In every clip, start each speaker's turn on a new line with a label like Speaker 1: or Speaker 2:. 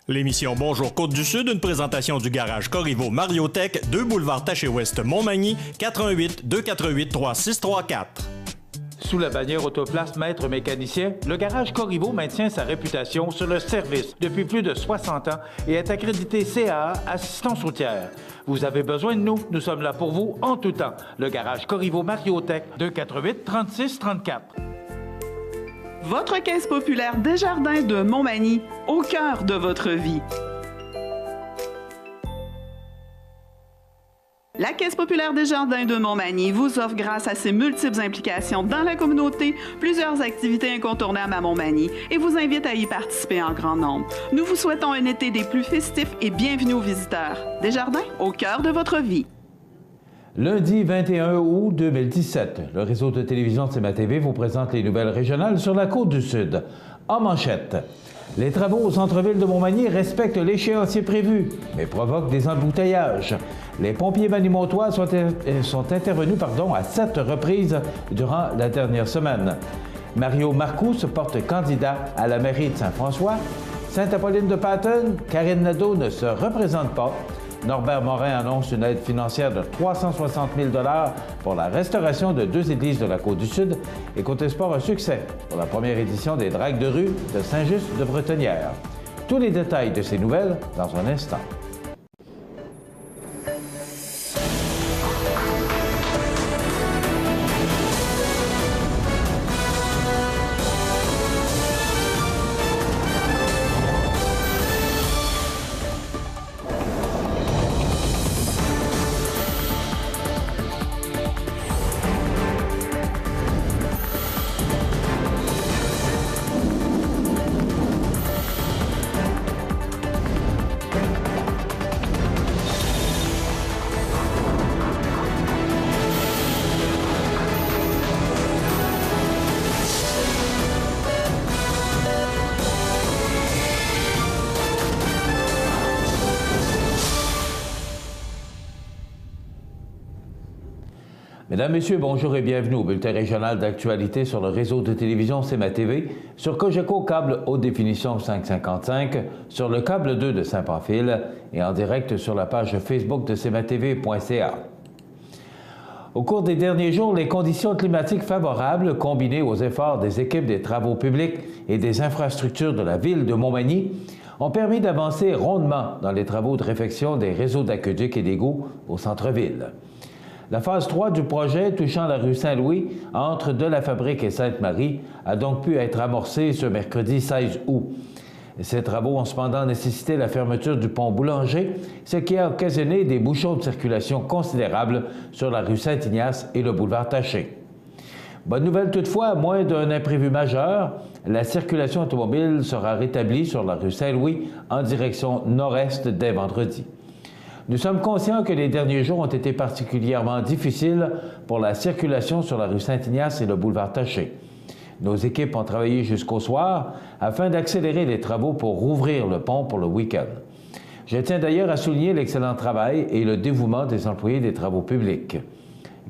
Speaker 1: L'émission Bonjour Côte-du-Sud, une présentation du garage Corriveau Mariotech, 2 boulevard Taché-Ouest Montmagny, 88 248 3634.
Speaker 2: Sous la bannière Autoplace Maître Mécanicien, le garage Corriveau maintient sa réputation sur le service depuis plus de 60 ans et est accrédité CAA Assistance routière. Vous avez besoin de nous, nous sommes là pour vous en tout temps. Le garage Corriveau Mariotech, 248 36 34.
Speaker 3: Votre caisse populaire Desjardins de Montmagny, au cœur de votre vie. La Caisse populaire Desjardins de Montmagny vous offre, grâce à ses multiples implications dans la communauté, plusieurs activités incontournables à Montmagny et vous invite à y participer en grand nombre. Nous vous souhaitons un été des plus festifs et bienvenue aux visiteurs. Desjardins, au cœur de votre vie.
Speaker 2: Lundi 21 août 2017, le réseau de télévision CMA-TV vous présente les nouvelles régionales sur la Côte-du-Sud. En manchette, les travaux au centre-ville de Montmagny respectent l'échéancier prévu, mais provoquent des embouteillages. Les pompiers manimontois sont intervenus à 7 reprises durant la dernière semaine. Mario Marcoux se porte candidat à la mairie de Saint-François. Sainte-Apolline-de-Patten, Karine Nadeau ne se représente pas. Norbert Morin annonce une aide financière de 360 000 $ pour la restauration de 2 églises de la Côte-du-Sud. Et côté sport, un succès pour la première édition des Dragues de rue de Saint-Just-de-Bretonnière. Tous les détails de ces nouvelles dans un instant. Mesdames, Messieurs, bonjour et bienvenue au bulletin régional d'actualité sur le réseau de télévision CMA-TV, sur Cogeco câble haute définition 555, sur le câble 2 de Saint-Pamphile et en direct sur la page Facebook de cmatv.ca. Au cours des derniers jours, les conditions climatiques favorables, combinées aux efforts des équipes des travaux publics et des infrastructures de la ville de Montmagny, ont permis d'avancer rondement dans les travaux de réfection des réseaux d'aqueducs et d'égouts au centre-ville. La phase 3 du projet touchant la rue Saint-Louis entre de la Fabrique et Sainte-Marie a donc pu être amorcée ce mercredi 16 août. Ces travaux ont cependant nécessité la fermeture du pont Boulanger, ce qui a occasionné des bouchons de circulation considérables sur la rue Saint-Ignace et le boulevard Taché. Bonne nouvelle toutefois, à moins d'un imprévu majeur, la circulation automobile sera rétablie sur la rue Saint-Louis en direction nord-est dès vendredi. Nous sommes conscients que les derniers jours ont été particulièrement difficiles pour la circulation sur la rue Saint-Ignace et le boulevard Taché. Nos équipes ont travaillé jusqu'au soir afin d'accélérer les travaux pour rouvrir le pont pour le week-end. Je tiens d'ailleurs à souligner l'excellent travail et le dévouement des employés des travaux publics.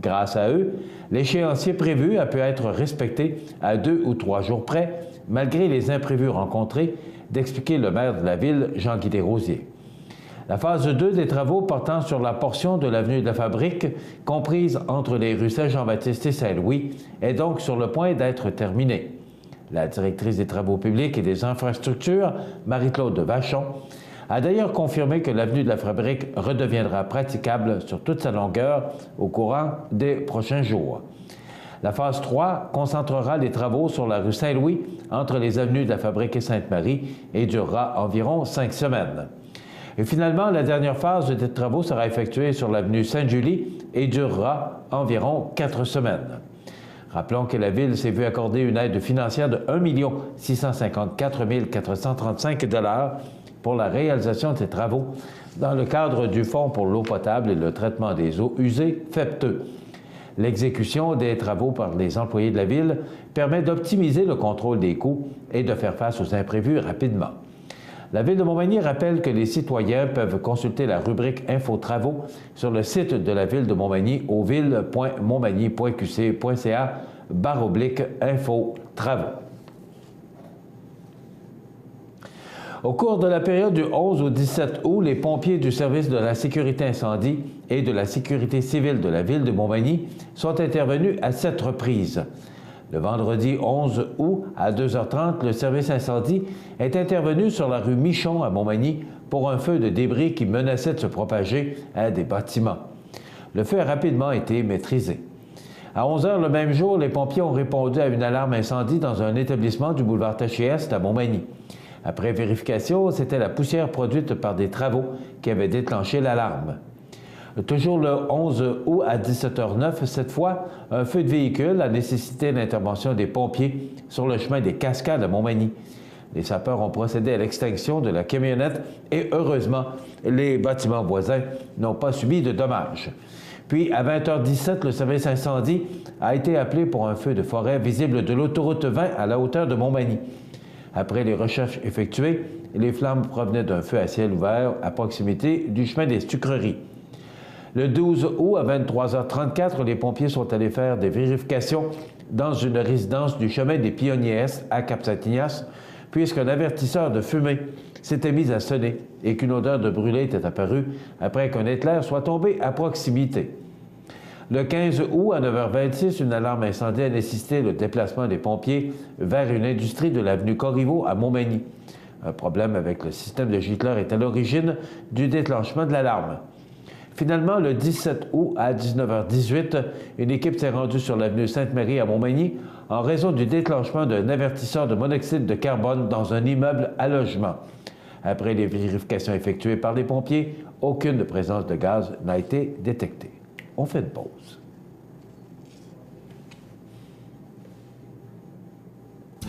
Speaker 2: Grâce à eux, l'échéancier prévu a pu être respecté à 2 ou 3 jours près, malgré les imprévus rencontrés, d'expliquer le maire de la ville, Jean-Guy Desrosiers. La phase 2 des travaux portant sur la portion de l'avenue de la Fabrique, comprise entre les rues Saint-Jean-Baptiste et Saint-Louis, est donc sur le point d'être terminée. La directrice des travaux publics et des infrastructures, Marie-Claude de Vachon, a d'ailleurs confirmé que l'avenue de la Fabrique redeviendra praticable sur toute sa longueur au courant des prochains jours. La phase 3 concentrera les travaux sur la rue Saint-Louis entre les avenues de la Fabrique et Sainte-Marie et durera environ 5 semaines. Et finalement, la dernière phase des travaux sera effectuée sur l'avenue Sainte-Julie et durera environ 4 semaines. Rappelons que la Ville s'est vue accorder une aide financière de 1 654 435 $ pour la réalisation de ces travaux dans le cadre du Fonds pour l'eau potable et le traitement des eaux usées, FEPTE. L'exécution des travaux par les employés de la Ville permet d'optimiser le contrôle des coûts et de faire face aux imprévus rapidement. La Ville de Montmagny rappelle que les citoyens peuvent consulter la rubrique Info-Travaux sur le site de la Ville de Montmagny au ville.montmagny.qc.ca/info-travaux. Au cours de la période du 11 au 17 août, les pompiers du service de la sécurité incendie et de la sécurité civile de la ville de Montmagny sont intervenus à 7 reprises. Le vendredi 11 août à 2h30, le service incendie est intervenu sur la rue Michon à Montmagny pour un feu de débris qui menaçait de se propager à des bâtiments. Le feu a rapidement été maîtrisé. À 11h le même jour, les pompiers ont répondu à une alarme incendie dans un établissement du boulevard Taché-Est à Montmagny. Après vérification, c'était la poussière produite par des travaux qui avait déclenché l'alarme. Toujours le 11 août à 17h09, cette fois, un feu de véhicule a nécessité l'intervention des pompiers sur le chemin des Cascades à Montmagny. Les sapeurs ont procédé à l'extinction de la camionnette et, heureusement, les bâtiments voisins n'ont pas subi de dommages. Puis, à 20h17, le service incendie a été appelé pour un feu de forêt visible de l'autoroute 20 à la hauteur de Montmagny. Après les recherches effectuées, les flammes provenaient d'un feu à ciel ouvert à proximité du chemin des Sucreries. Le 12 août, à 23h34, les pompiers sont allés faire des vérifications dans une résidence du chemin des Pionniers-Est à Cap-Saint-Ignace, puisqu'un avertisseur de fumée s'était mis à sonner et qu'une odeur de brûlé était apparue après qu'un éclair soit tombé à proximité. Le 15 août, à 9h26, une alarme incendie a nécessité le déplacement des pompiers vers une industrie de l'avenue Corriveau à Montmagny. Un problème avec le système de gicleurs est à l'origine du déclenchement de l'alarme. Finalement, le 17 août à 19h18, une équipe s'est rendue sur l'avenue Sainte-Marie à Montmagny en raison du déclenchement d'un avertisseur de monoxyde de carbone dans un immeuble à logement. Après les vérifications effectuées par les pompiers, aucune présence de gaz n'a été détectée. On fait une pause.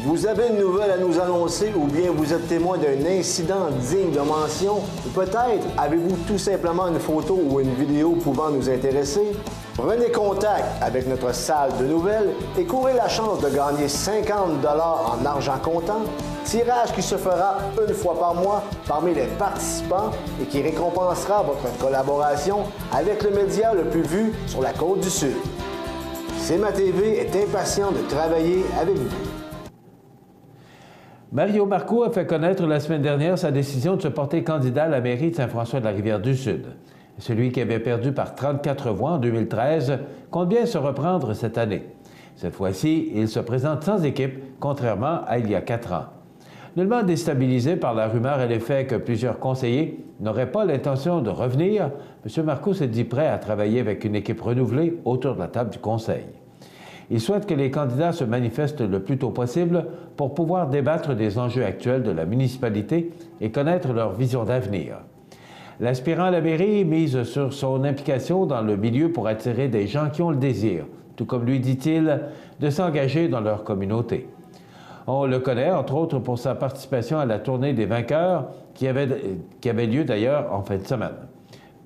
Speaker 4: Vous avez une nouvelle à nous annoncer ou bien vous êtes témoin d'un incident digne de mention ou peut-être avez-vous tout simplement une photo ou une vidéo pouvant nous intéresser? Prenez contact avec notre salle de nouvelles et courez la chance de gagner 50 $ en argent comptant, tirage qui se fera une fois par mois parmi les participants et qui récompensera votre collaboration avec le média le plus vu sur la Côte-du-Sud. CMA-TV est impatient de travailler avec vous.
Speaker 2: Mario Marcoux a fait connaître la semaine dernière sa décision de se porter candidat à la mairie de Saint-François-de-la-Rivière-du-Sud. Celui qui avait perdu par 34 voix en 2013 compte bien se reprendre cette année. Cette fois-ci, il se présente sans équipe, contrairement à il y a 4 ans. Nullement déstabilisé par la rumeur et l'effet que plusieurs conseillers n'auraient pas l'intention de revenir, M. Marcoux se dit prêt à travailler avec une équipe renouvelée autour de la table du Conseil. Il souhaite que les candidats se manifestent le plus tôt possible pour pouvoir débattre des enjeux actuels de la municipalité et connaître leur vision d'avenir. L'aspirant à la mairie mise sur son implication dans le milieu pour attirer des gens qui ont le désir, tout comme lui dit-il, de s'engager dans leur communauté. On le connaît, entre autres, pour sa participation à la tournée des vainqueurs qui avait lieu d'ailleurs en fin de semaine.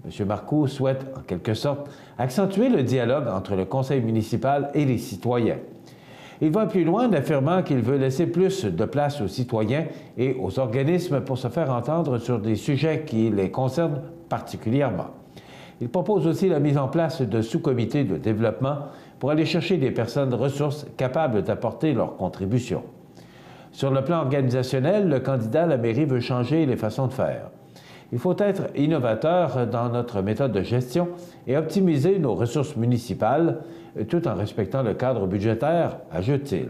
Speaker 2: M. Marcoux souhaite, en quelque sorte, accentuer le dialogue entre le conseil municipal et les citoyens. Il va plus loin en affirmant qu'il veut laisser plus de place aux citoyens et aux organismes pour se faire entendre sur des sujets qui les concernent particulièrement. Il propose aussi la mise en place de sous-comités de développement pour aller chercher des personnes ressources capables d'apporter leur contribution. Sur le plan organisationnel, le candidat à la mairie veut changer les façons de faire. Il faut être innovateur dans notre méthode de gestion et optimiser nos ressources municipales, tout en respectant le cadre budgétaire, ajoute-t-il.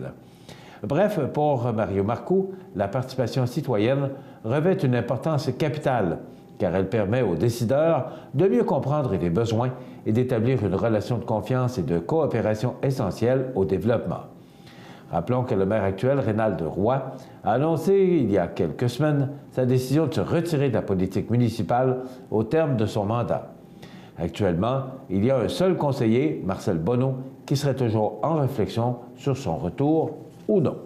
Speaker 2: Bref, pour Mario Marcoux, la participation citoyenne revêt une importance capitale, car elle permet aux décideurs de mieux comprendre les besoins et d'établir une relation de confiance et de coopération essentielle au développement. Rappelons que le maire actuel, Rénald Roy, a annoncé il y a quelques semaines sa décision de se retirer de la politique municipale au terme de son mandat. Actuellement, il y a un seul conseiller, Marcel Bonneau, qui serait toujours en réflexion sur son retour ou non.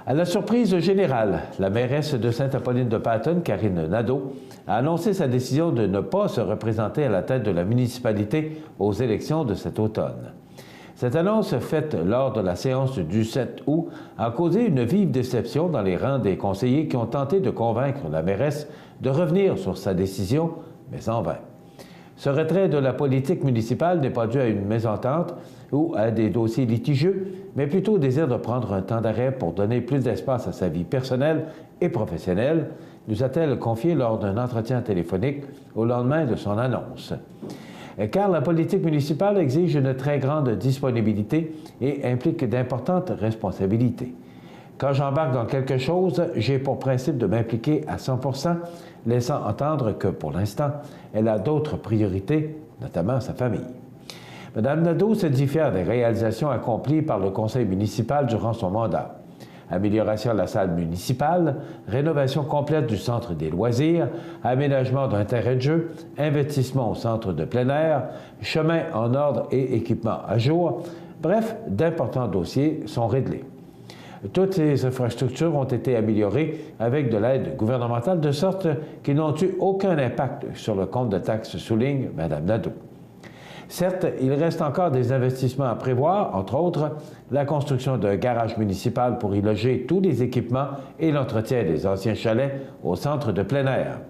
Speaker 2: À la surprise générale, la mairesse de Sainte-Apolline-de-Paton, Karine Nadeau, a annoncé sa décision de ne pas se représenter à la tête de la municipalité aux élections de cet automne. Cette annonce, faite lors de la séance du 7 août, a causé une vive déception dans les rangs des conseillers qui ont tenté de convaincre la mairesse de revenir sur sa décision, mais en vain. Ce retrait de la politique municipale n'est pas dû à une mésentente ou à des dossiers litigieux, mais plutôt au désir de prendre un temps d'arrêt pour donner plus d'espace à sa vie personnelle et professionnelle, nous a-t-elle confié lors d'un entretien téléphonique au lendemain de son annonce. Car la politique municipale exige une très grande disponibilité et implique d'importantes responsabilités. Quand j'embarque dans quelque chose, j'ai pour principe de m'impliquer à 100%, laissant entendre que, pour l'instant, elle a d'autres priorités, notamment sa famille. Mme Nadeau se dit fière des réalisations accomplies par le conseil municipal durant son mandat. Amélioration de la salle municipale, rénovation complète du centre des loisirs, aménagement d'un terrain de jeu, investissement au centre de plein air, chemin en ordre et équipement à jour. Bref, d'importants dossiers sont réglés. Toutes ces infrastructures ont été améliorées avec de l'aide gouvernementale, de sorte qu'ils n'ont eu aucun impact sur le compte de taxes, souligne Mme Nadeau. Certes, il reste encore des investissements à prévoir, entre autres la construction d'un garage municipal pour y loger tous les équipements et l'entretien des anciens chalets au centre de plein air.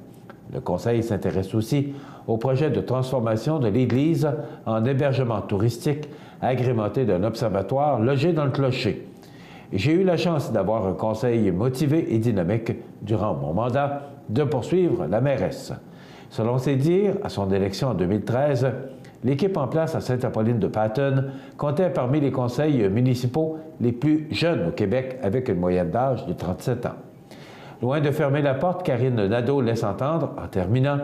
Speaker 2: Le Conseil s'intéresse aussi au projet de transformation de l'église en hébergement touristique agrémenté d'un observatoire logé dans le clocher. J'ai eu la chance d'avoir un conseil motivé et dynamique durant mon mandat de poursuivre la mairesse. Selon ses dires, à son élection en 2013, l'équipe en place à Sainte-Apolline-de-Patten comptait parmi les conseils municipaux les plus jeunes au Québec, avec une moyenne d'âge de 37 ans. Loin de fermer la porte, Karine Nadeau laisse entendre, en terminant,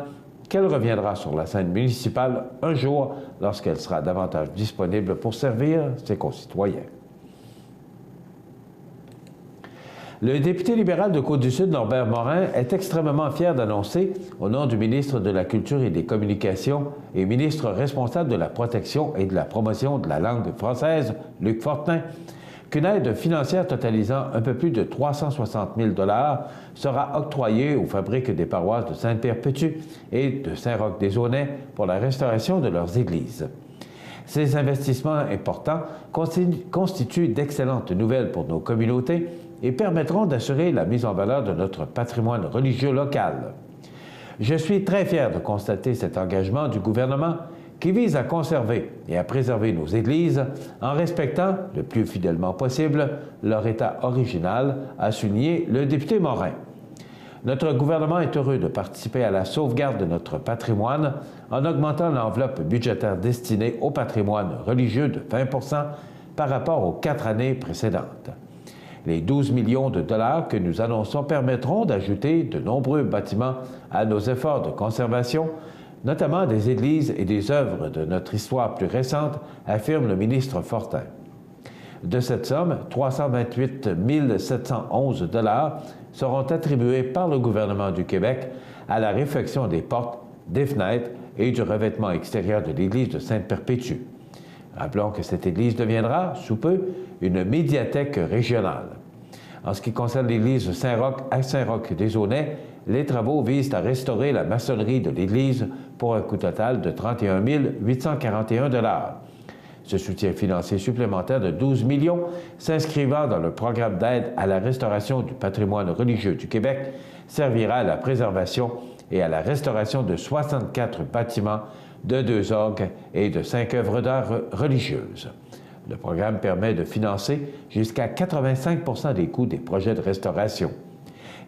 Speaker 2: qu'elle reviendra sur la scène municipale un jour lorsqu'elle sera davantage disponible pour servir ses concitoyens. Le député libéral de Côte-du-Sud, Norbert Morin, est extrêmement fier d'annoncer, au nom du ministre de la Culture et des Communications et ministre responsable de la protection et de la promotion de la langue française, Luc Fortin, qu'une aide financière totalisant un peu plus de 360 000 $ sera octroyée aux fabriques des paroisses de Sainte-Perpétue et de Saint-Roch-des-Aunais pour la restauration de leurs églises. Ces investissements importants constituent d'excellentes nouvelles pour nos communautés et permettront d'assurer la mise en valeur de notre patrimoine religieux local. Je suis très fier de constater cet engagement du gouvernement qui vise à conserver et à préserver nos églises en respectant le plus fidèlement possible leur état original, a souligné le député Morin. Notre gouvernement est heureux de participer à la sauvegarde de notre patrimoine en augmentant l'enveloppe budgétaire destinée au patrimoine religieux de 20 % par rapport aux 4 années précédentes. Les 12 millions de dollars que nous annonçons permettront d'ajouter de nombreux bâtiments à nos efforts de conservation, notamment des églises et des œuvres de notre histoire plus récente, affirme le ministre Fortin. De cette somme, 328 711 $ seront attribués par le gouvernement du Québec à la réfection des portes, des fenêtres et du revêtement extérieur de l'église de Sainte-Perpétue. Rappelons que cette église deviendra, sous peu, une médiathèque régionale. En ce qui concerne l'église Saint-Roch à Saint-Roch-des-Aunais, les travaux visent à restaurer la maçonnerie de l'église pour un coût total de 31 841 $. Ce soutien financier supplémentaire de 12 millions s'inscrivant dans le programme d'aide à la restauration du patrimoine religieux du Québec servira à la préservation et à la restauration de 64 bâtiments, de 2 orgues et de 5 œuvres d'art religieuses. Le programme permet de financer jusqu'à 85 % des coûts des projets de restauration.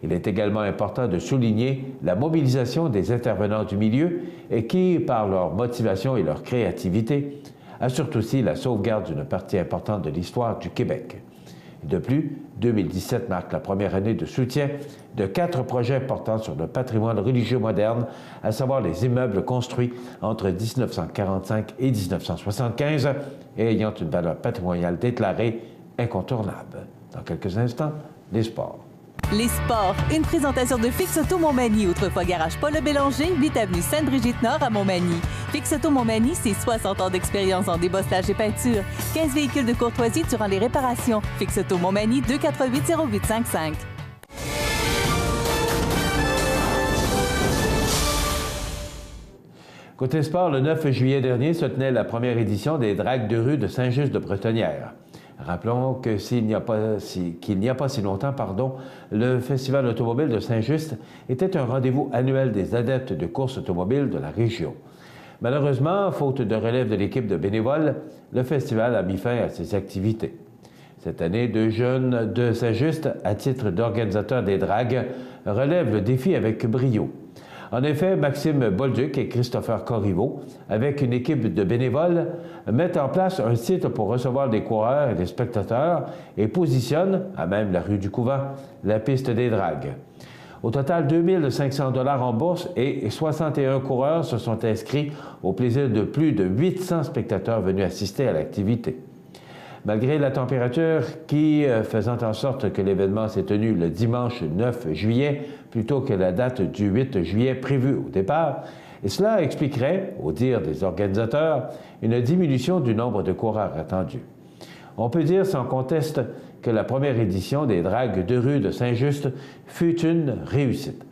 Speaker 2: Il est également important de souligner la mobilisation des intervenants du milieu et qui, par leur motivation et leur créativité, assurent aussi la sauvegarde d'une partie importante de l'histoire du Québec. De plus, 2017 marque la première année de soutien de 4 projets portant sur le patrimoine religieux moderne, à savoir les immeubles construits entre 1945 et 1975 et ayant une valeur patrimoniale déclarée incontournable. Dans quelques instants, les sports.
Speaker 5: Les sports, une présentation de Fix Auto Montmagny, autrefois garage Paul Bélanger, 8 avenue Sainte-Brigitte-Nord à Montmagny. Fix Auto Montmagny, c'est 60 ans d'expérience en débosselage et peinture, 15 véhicules de courtoisie durant les réparations. Fix Auto Montmagny, 248-0855.
Speaker 2: Côté sport, le 9 juillet dernier se tenait la première édition des Dragues de rue de Saint-Just-de-Bretonnière. Rappelons que qu'il n'y a pas si longtemps, le Festival automobile de Saint-Just était un rendez-vous annuel des adeptes de course automobile de la région. Malheureusement, faute de relève de l'équipe de bénévoles, le festival a mis fin à ses activités. Cette année, 2 jeunes de Saint-Just, à titre d'organisateurs des dragues, relèvent le défi avec brio. En effet, Maxime Bolduc et Christopher Corriveau, avec une équipe de bénévoles, mettent en place un site pour recevoir des coureurs et des spectateurs et positionnent, à même la rue du Couvent, la piste des dragues. Au total, 2 500 $ en bourse et 61 coureurs se sont inscrits au plaisir de plus de 800 spectateurs venus assister à l'activité. Malgré la température qui, faisant en sorte que l'événement s'est tenu le dimanche 9 juillet plutôt que la date du 8 juillet prévue au départ, et cela expliquerait, au dire des organisateurs, une diminution du nombre de coureurs attendus. On peut dire sans conteste que la première édition des dragues de rue de Saint-Just fut une réussite.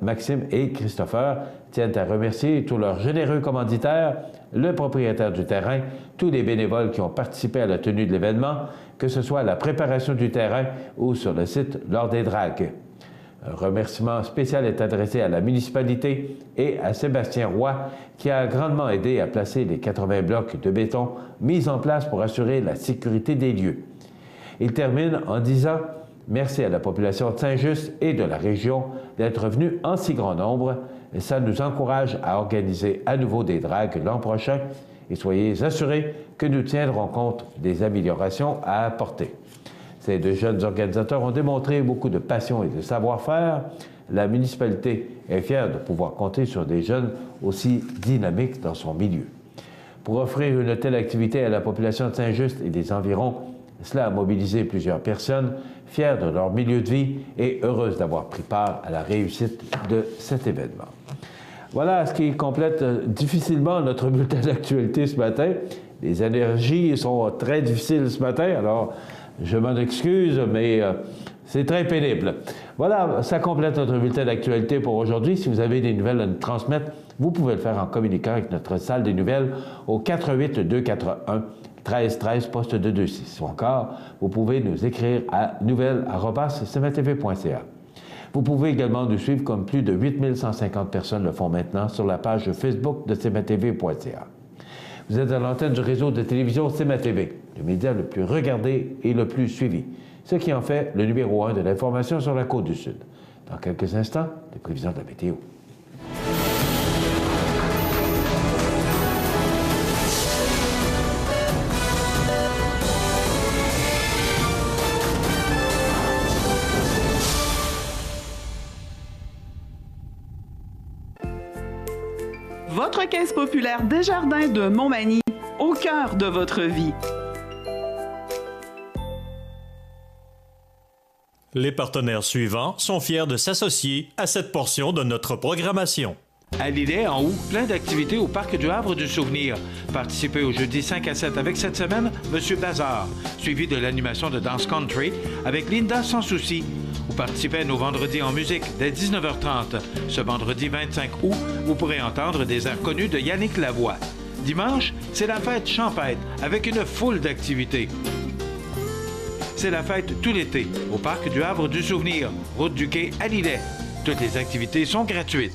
Speaker 2: Maxime et Christopher tiennent à remercier tous leurs généreux commanditaires, le propriétaire du terrain, tous les bénévoles qui ont participé à la tenue de l'événement, que ce soit à la préparation du terrain ou sur le site lors des dragues. Un remerciement spécial est adressé à la municipalité et à Sébastien Roy, qui a grandement aidé à placer les 80 blocs de béton mis en place pour assurer la sécurité des lieux. Il termine en disant « Merci à la population de Saint-Just et de la région d'être venus en si grand nombre. Ça nous encourage à organiser à nouveau des dragues l'an prochain et soyez assurés que nous tiendrons compte des améliorations à apporter. » Ces 2 jeunes organisateurs ont démontré beaucoup de passion et de savoir-faire. La municipalité est fière de pouvoir compter sur des jeunes aussi dynamiques dans son milieu. Pour offrir une telle activité à la population de Saint-Just et des environs, cela a mobilisé plusieurs personnes fières de leur milieu de vie et heureuses d'avoir pris part à la réussite de cet événement. Voilà ce qui complète difficilement notre bulletin d'actualité ce matin. Les énergies sont très difficiles ce matin, alors je m'en excuse, mais c'est très pénible. Voilà, ça complète notre bulletin d'actualité pour aujourd'hui. Si vous avez des nouvelles à nous transmettre, vous pouvez le faire en communiquant avec notre salle des nouvelles au 48241 1313 poste 226. Ou encore, vous pouvez nous écrire à nouvelles@cmatv.ca. Vous pouvez également nous suivre comme plus de 8150 personnes le font maintenant sur la page Facebook de cmatv.ca. Vous êtes à l'antenne du réseau de télévision CMA-TV, le média le plus regardé et le plus suivi, ce qui en fait le numéro 1 de l'information sur la Côte-du-Sud. Dans quelques instants, les prévisions de la météo.
Speaker 3: Votre caisse populaire Desjardins de Montmagny, au cœur de votre vie.
Speaker 1: Les partenaires suivants sont fiers de s'associer à cette portion de notre programmation.
Speaker 6: À Lillet, en août, plein d'activités au Parc du Havre du Souvenir. Participez au jeudi 5 à 7 avec cette semaine, Monsieur Bazar, suivi de l'animation de danse country avec Linda Sans Souci. Vous participez à nos vendredis en musique dès 19h30. Ce vendredi 25 août, vous pourrez entendre des airs connus de Yannick Lavoie. Dimanche, c'est la fête champêtre avec une foule d'activités. C'est la fête tout l'été au Parc du Havre du Souvenir, route du Quai à Lillet. Toutes les activités sont gratuites.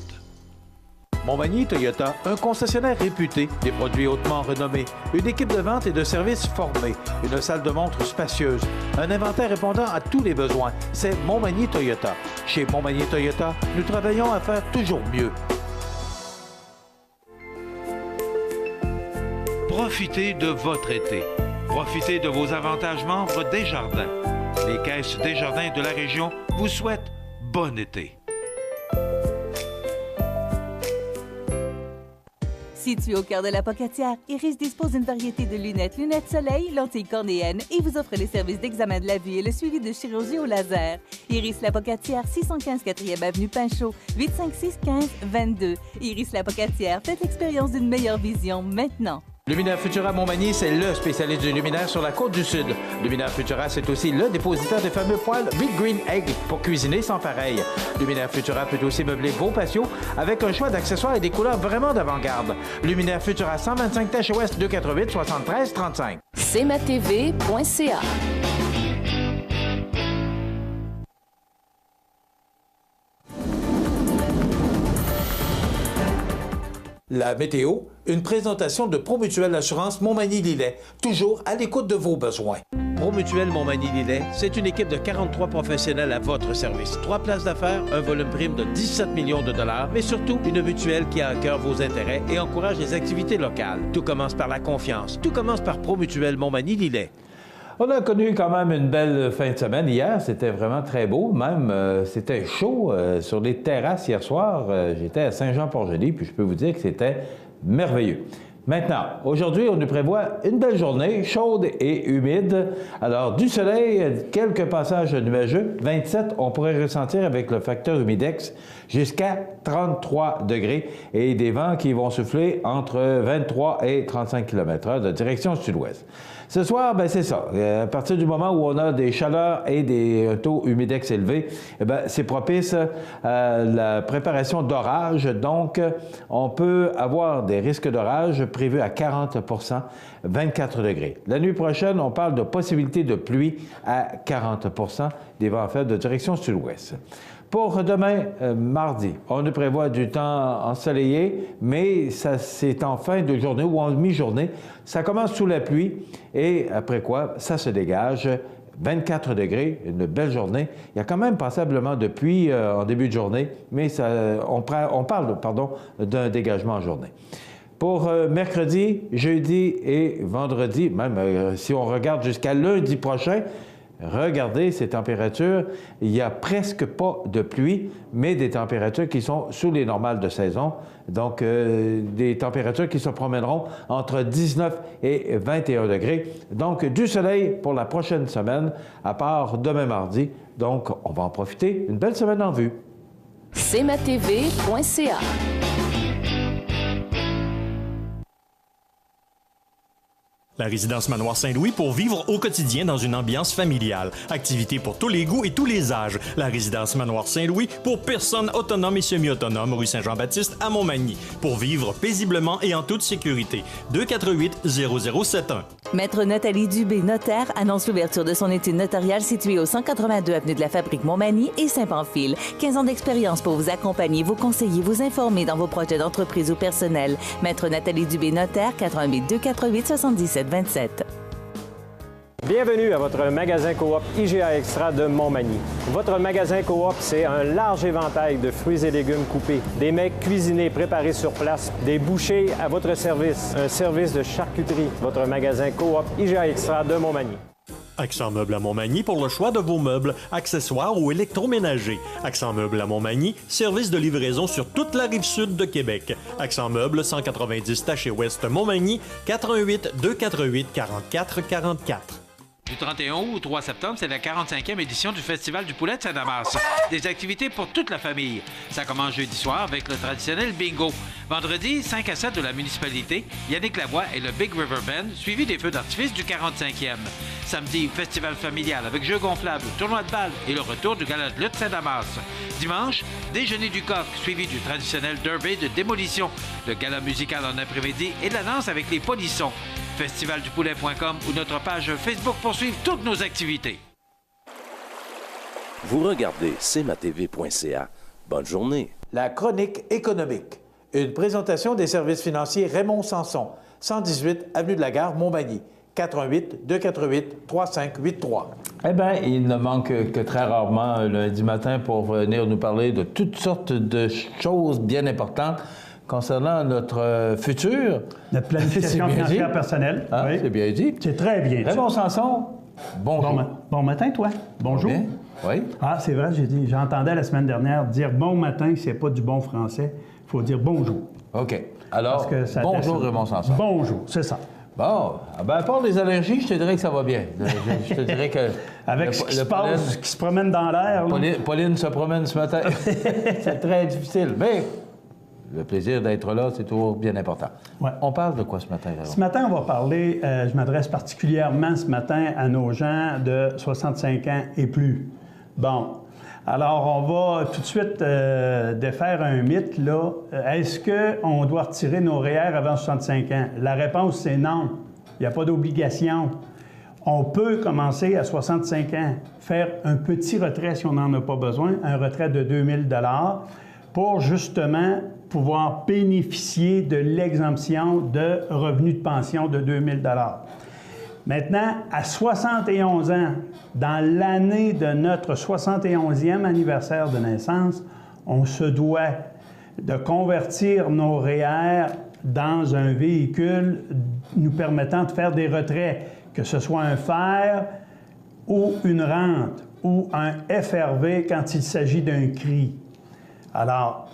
Speaker 6: Montmagny Toyota, un concessionnaire réputé, des produits hautement renommés, une équipe de vente et de services formée, une salle de montre spacieuse, un inventaire répondant à tous les besoins. C'est Montmagny Toyota. Chez Montmagny Toyota, nous travaillons à faire toujours mieux. Profitez de votre été. Profitez de vos avantages membres Desjardins. Les caisses Desjardins de la région vous souhaitent bon été.
Speaker 5: Situé au cœur de la Pocatière, Iris dispose d'une variété de lunettes soleil, lentilles cornéennes et vous offre les services d'examen de la vue et le suivi de chirurgie au laser. Iris la Pocatière, 615 4e avenue Pinchot, 856-15-22. Iris la Pocatière, faites l'expérience d'une meilleure vision maintenant.
Speaker 6: Luminaire Futura Montmagny, c'est le spécialiste du luminaire sur la Côte-du-Sud. Luminaire Futura, c'est aussi le dépositaire des fameux poêles Big Green Egg pour cuisiner sans pareil. Luminaire Futura peut aussi meubler vos patios avec un choix d'accessoires et des couleurs vraiment d'avant-garde. Luminaire Futura, 125 Taché Ouest, 248 73 35.
Speaker 7: cmatv.ca.
Speaker 8: La météo, une présentation de Promutuelle Assurance Montmagny-Lillet, toujours à l'écoute de vos besoins.
Speaker 9: Promutuelle Montmagny-Lillet, c'est une équipe de 43 professionnels à votre service. 3 places d'affaires, un volume prime de 17 millions de dollars, mais surtout une mutuelle qui a à cœur vos intérêts et encourage les activités locales. Tout commence par la confiance. Tout commence par Promutuelle Montmagny-Lillet.
Speaker 2: On a connu quand même une belle fin de semaine hier. C'était vraiment très beau. Même, c'était chaud sur les terrasses hier soir. J'étais à Saint-Jean-Port-Joli, puis je peux vous dire que c'était merveilleux. Maintenant, aujourd'hui, on nous prévoit une belle journée, chaude et humide. Alors, du soleil, quelques passages nuageux. 27, on pourrait ressentir avec le facteur humidex jusqu'à 33 degrés et des vents qui vont souffler entre 23 et 35 km/h de direction sud-ouest. Ce soir, ben c'est ça. À partir du moment où on a des chaleurs et des taux humidex élevés, c'est propice à la préparation d'orages. Donc, on peut avoir des risques d'orage prévus à 40 24 degrés. La nuit prochaine, on parle de possibilité de pluie à 40 des vents faibles de direction sud-ouest. Pour demain, mardi, on nous prévoit du temps ensoleillé, mais ça, c'est en fin de journée ou en mi-journée. Ça commence sous la pluie et après quoi, ça se dégage. 24 degrés, une belle journée. Il y a quand même passablement de pluie en début de journée, mais ça, on parle d'un dégagement en journée. Pour mercredi, jeudi et vendredi, même si on regarde jusqu'à lundi prochain, regardez ces températures, il n'y a presque pas de pluie, mais des températures qui sont sous les normales de saison. Donc, des températures qui se promèneront entre 19 et 21 degrés. Donc, du soleil pour la prochaine semaine, à part demain mardi. Donc, on va en profiter. Une belle semaine en vue.
Speaker 7: cmatv.ca.
Speaker 1: La résidence Manoir Saint-Louis pour vivre au quotidien dans une ambiance familiale. Activités pour tous les goûts et tous les âges. La résidence Manoir Saint-Louis pour personnes autonomes et semi-autonomes, rue Saint-Jean-Baptiste à Montmagny. Pour vivre paisiblement et en toute sécurité. 248-0071.
Speaker 5: Maître Nathalie Dubé, notaire, annonce l'ouverture de son étude notariale située au 182 avenue de la Fabrique Montmagny et Saint-Pamphile. 15 ans d'expérience pour vous accompagner, vous conseiller, vous informer dans vos projets d'entreprise ou personnel. Maître Nathalie Dubé, notaire, 88-248-77-27.
Speaker 10: Bienvenue à votre magasin Coop IGA Extra de Montmagny. Votre magasin Coop, c'est un large éventail de fruits et légumes coupés, des mets cuisinés préparés sur place, des bouchées à votre service, un service de charcuterie. Votre magasin Coop IGA Extra de Montmagny.
Speaker 1: Accent Meubles à Montmagny pour le choix de vos meubles, accessoires ou électroménagers. Accent Meubles à Montmagny, service de livraison sur toute la rive sud de Québec. Accent Meubles, 190 Taché-Ouest Montmagny, 418-248-4444.
Speaker 6: Du 31 août au 3 septembre, c'est la 45e édition du Festival du poulet de Saint-Damas. Des activités pour toute la famille. Ça commence jeudi soir avec le traditionnel bingo. Vendredi, 5 à 7 de la municipalité, Yannick Lavoie et le Big River Band, suivi des feux d'artifice du 45e. Samedi, festival familial avec jeux gonflables, tournoi de balles et le retour du gala de lutte Saint-Damas. Dimanche, déjeuner du coq, suivi du traditionnel derby de démolition, le gala musical en après-midi et de la danse avec les polissons. Festivaldupoulet.com ou notre page Facebook pour suivre toutes nos activités.
Speaker 11: Vous regardez cmatv.ca. Bonne journée.
Speaker 8: La chronique économique. Une présentation des services financiers Raymond Sanson, 118 Avenue de la Gare, Montmagny. 418-248-3583.
Speaker 2: Eh bien, il ne manque que très rarement un lundi matin pour venir nous parler de toutes sortes de choses bien importantes concernant notre futur.
Speaker 12: Notre planification financière personnelle.
Speaker 2: Ah, oui. C'est bien dit.
Speaker 12: C'est très bien dit.
Speaker 2: Raymond Sanson, bonjour.
Speaker 12: Bon matin, toi. Bonjour.
Speaker 2: Bien. Oui.
Speaker 12: Ah, c'est vrai, j'entendais la semaine dernière dire bon matin, c'est pas du bon français. Il faut dire bonjour.
Speaker 2: OK. Alors, bonjour Raymond Sanson.
Speaker 12: Bonjour, c'est ça.
Speaker 2: Bon, à part les allergies, je te dirais que ça va bien. Je te dirais que...
Speaker 12: Avec ce qui se passe, qui se promène dans l'air.
Speaker 2: Pauline se promène ce matin. C'est très difficile, mais le plaisir d'être là, c'est toujours bien important. Ouais. On parle de quoi ce matin, Raymond?
Speaker 12: Ce matin, on va parler, je m'adresse particulièrement ce matin à nos gens de 65 ans et plus. Bon, alors on va tout de suite défaire un mythe, là. Est-ce qu'on doit retirer nos REER avant 65 ans? La réponse, c'est non. Il n'y a pas d'obligation. On peut commencer à 65 ans, faire un petit retrait si on n'en a pas besoin, un retrait de 2000 $ pour justement pouvoir bénéficier de l'exemption de revenus de pension de 2 000 $. Maintenant, à 71 ans, dans l'année de notre 71e anniversaire de naissance, on se doit de convertir nos REER dans un véhicule nous permettant de faire des retraits, que ce soit un FER ou une rente ou un FRV quand il s'agit d'un CRI. Alors,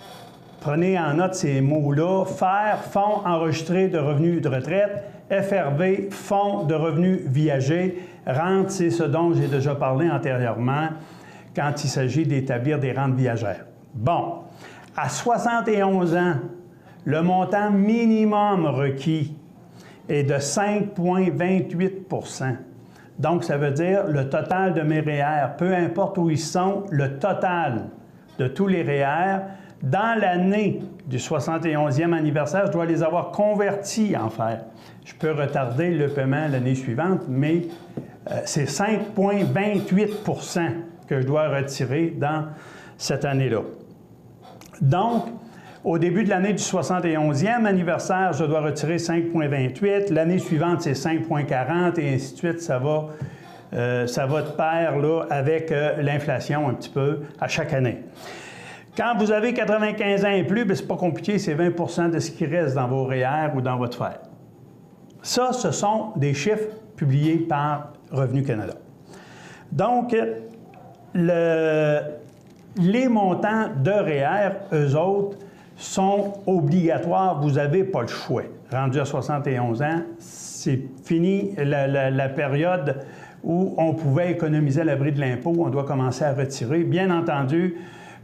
Speaker 12: prenez en note ces mots-là. FER, Fonds enregistré de revenus de retraite. FRV, Fonds de revenus viagers. Rente, c'est ce dont j'ai déjà parlé antérieurement quand il s'agit d'établir des rentes viagères. Bon, à 71 ans, le montant minimum requis est de 5,28 %. Donc, ça veut dire le total de mes REER, peu importe où ils sont, le total de tous les REER, dans l'année du 71e anniversaire, je dois les avoir convertis en FER. Je peux retarder le paiement l'année suivante, mais c'est 5,28 % que je dois retirer dans cette année-là. Donc, au début de l'année du 71e anniversaire, je dois retirer 5,28. L'année suivante, c'est 5,40 et ainsi de suite. Ça va de pair là, avec l'inflation un petit peu à chaque année. Quand vous avez 95 ans et plus, bien, c'est pas compliqué, c'est 20 % de ce qui reste dans vos REER ou dans votre FER. Ça, ce sont des chiffres publiés par Revenu Canada. Donc, les montants de REER, eux autres, sont obligatoires. Vous n'avez pas le choix. Rendu à 71 ans, c'est fini la période où on pouvait économiser à l'abri de l'impôt. On doit commencer à retirer. Bien entendu,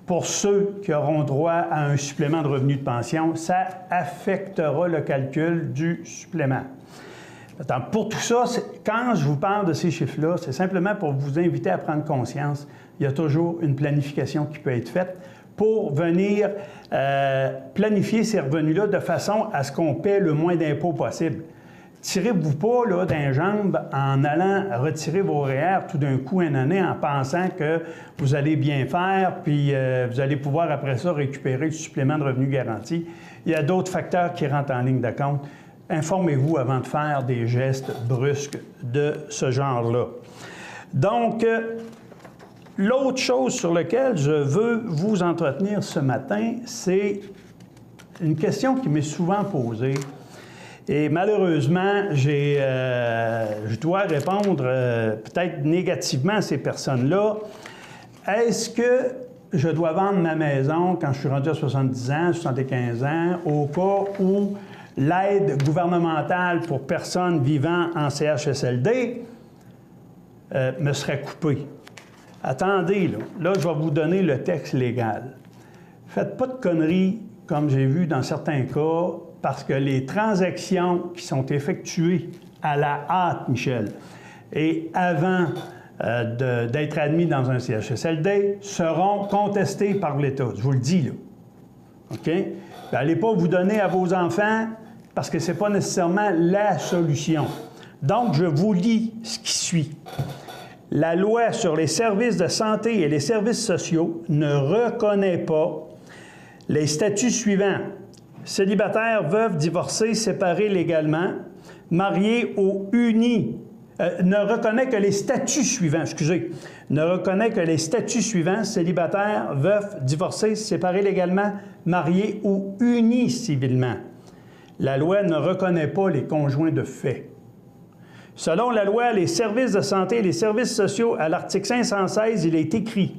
Speaker 12: pour ceux qui auront droit à un supplément de revenu de pension, ça affectera le calcul du supplément. Attends, pour tout ça, quand je vous parle de ces chiffres-là, c'est simplement pour vous inviter à prendre conscience. Il y a toujours une planification qui peut être faite pour venir planifier ces revenus-là de façon à ce qu'on paie le moins d'impôts possible. Tirez-vous pas là, d'un jambe en allant retirer vos REER tout d'un coup une année en pensant que vous allez bien faire, puis vous allez pouvoir après ça récupérer le supplément de revenu garanti. Il y a d'autres facteurs qui rentrent en ligne de compte. Informez-vous avant de faire des gestes brusques de ce genre-là. Donc, l'autre chose sur laquelle je veux vous entretenir ce matin, c'est une question qui m'est souvent posée. Et malheureusement, je dois répondre peut-être négativement à ces personnes-là. Est-ce que je dois vendre ma maison quand je suis rendu à 70 ans, 75 ans, au cas où l'aide gouvernementale pour personnes vivant en CHSLD me serait coupée? Attendez, là, je vais vous donner le texte légal. Faites pas de conneries, comme j'ai vu dans certains cas, parce que les transactions qui sont effectuées à la hâte, Michel, et avant d'être admis dans un CHSLD, seront contestées par l'État. Je vous le dis, là. OK? N'allez pas vous donner à vos enfants parce que ce n'est pas nécessairement la solution. Donc, je vous lis ce qui suit. La loi sur les services de santé et les services sociaux ne reconnaît pas les statuts suivants. Célibataire, veuve, divorcé, séparé légalement, marié ou uni. Ne reconnaît que les statuts suivants, ne reconnaît que les statuts suivants, célibataire, veuf, divorcé, séparé légalement, marié ou uni civilement. La loi ne reconnaît pas les conjoints de fait. Selon la loi, les services de santé et les services sociaux, à l'article 516, il est écrit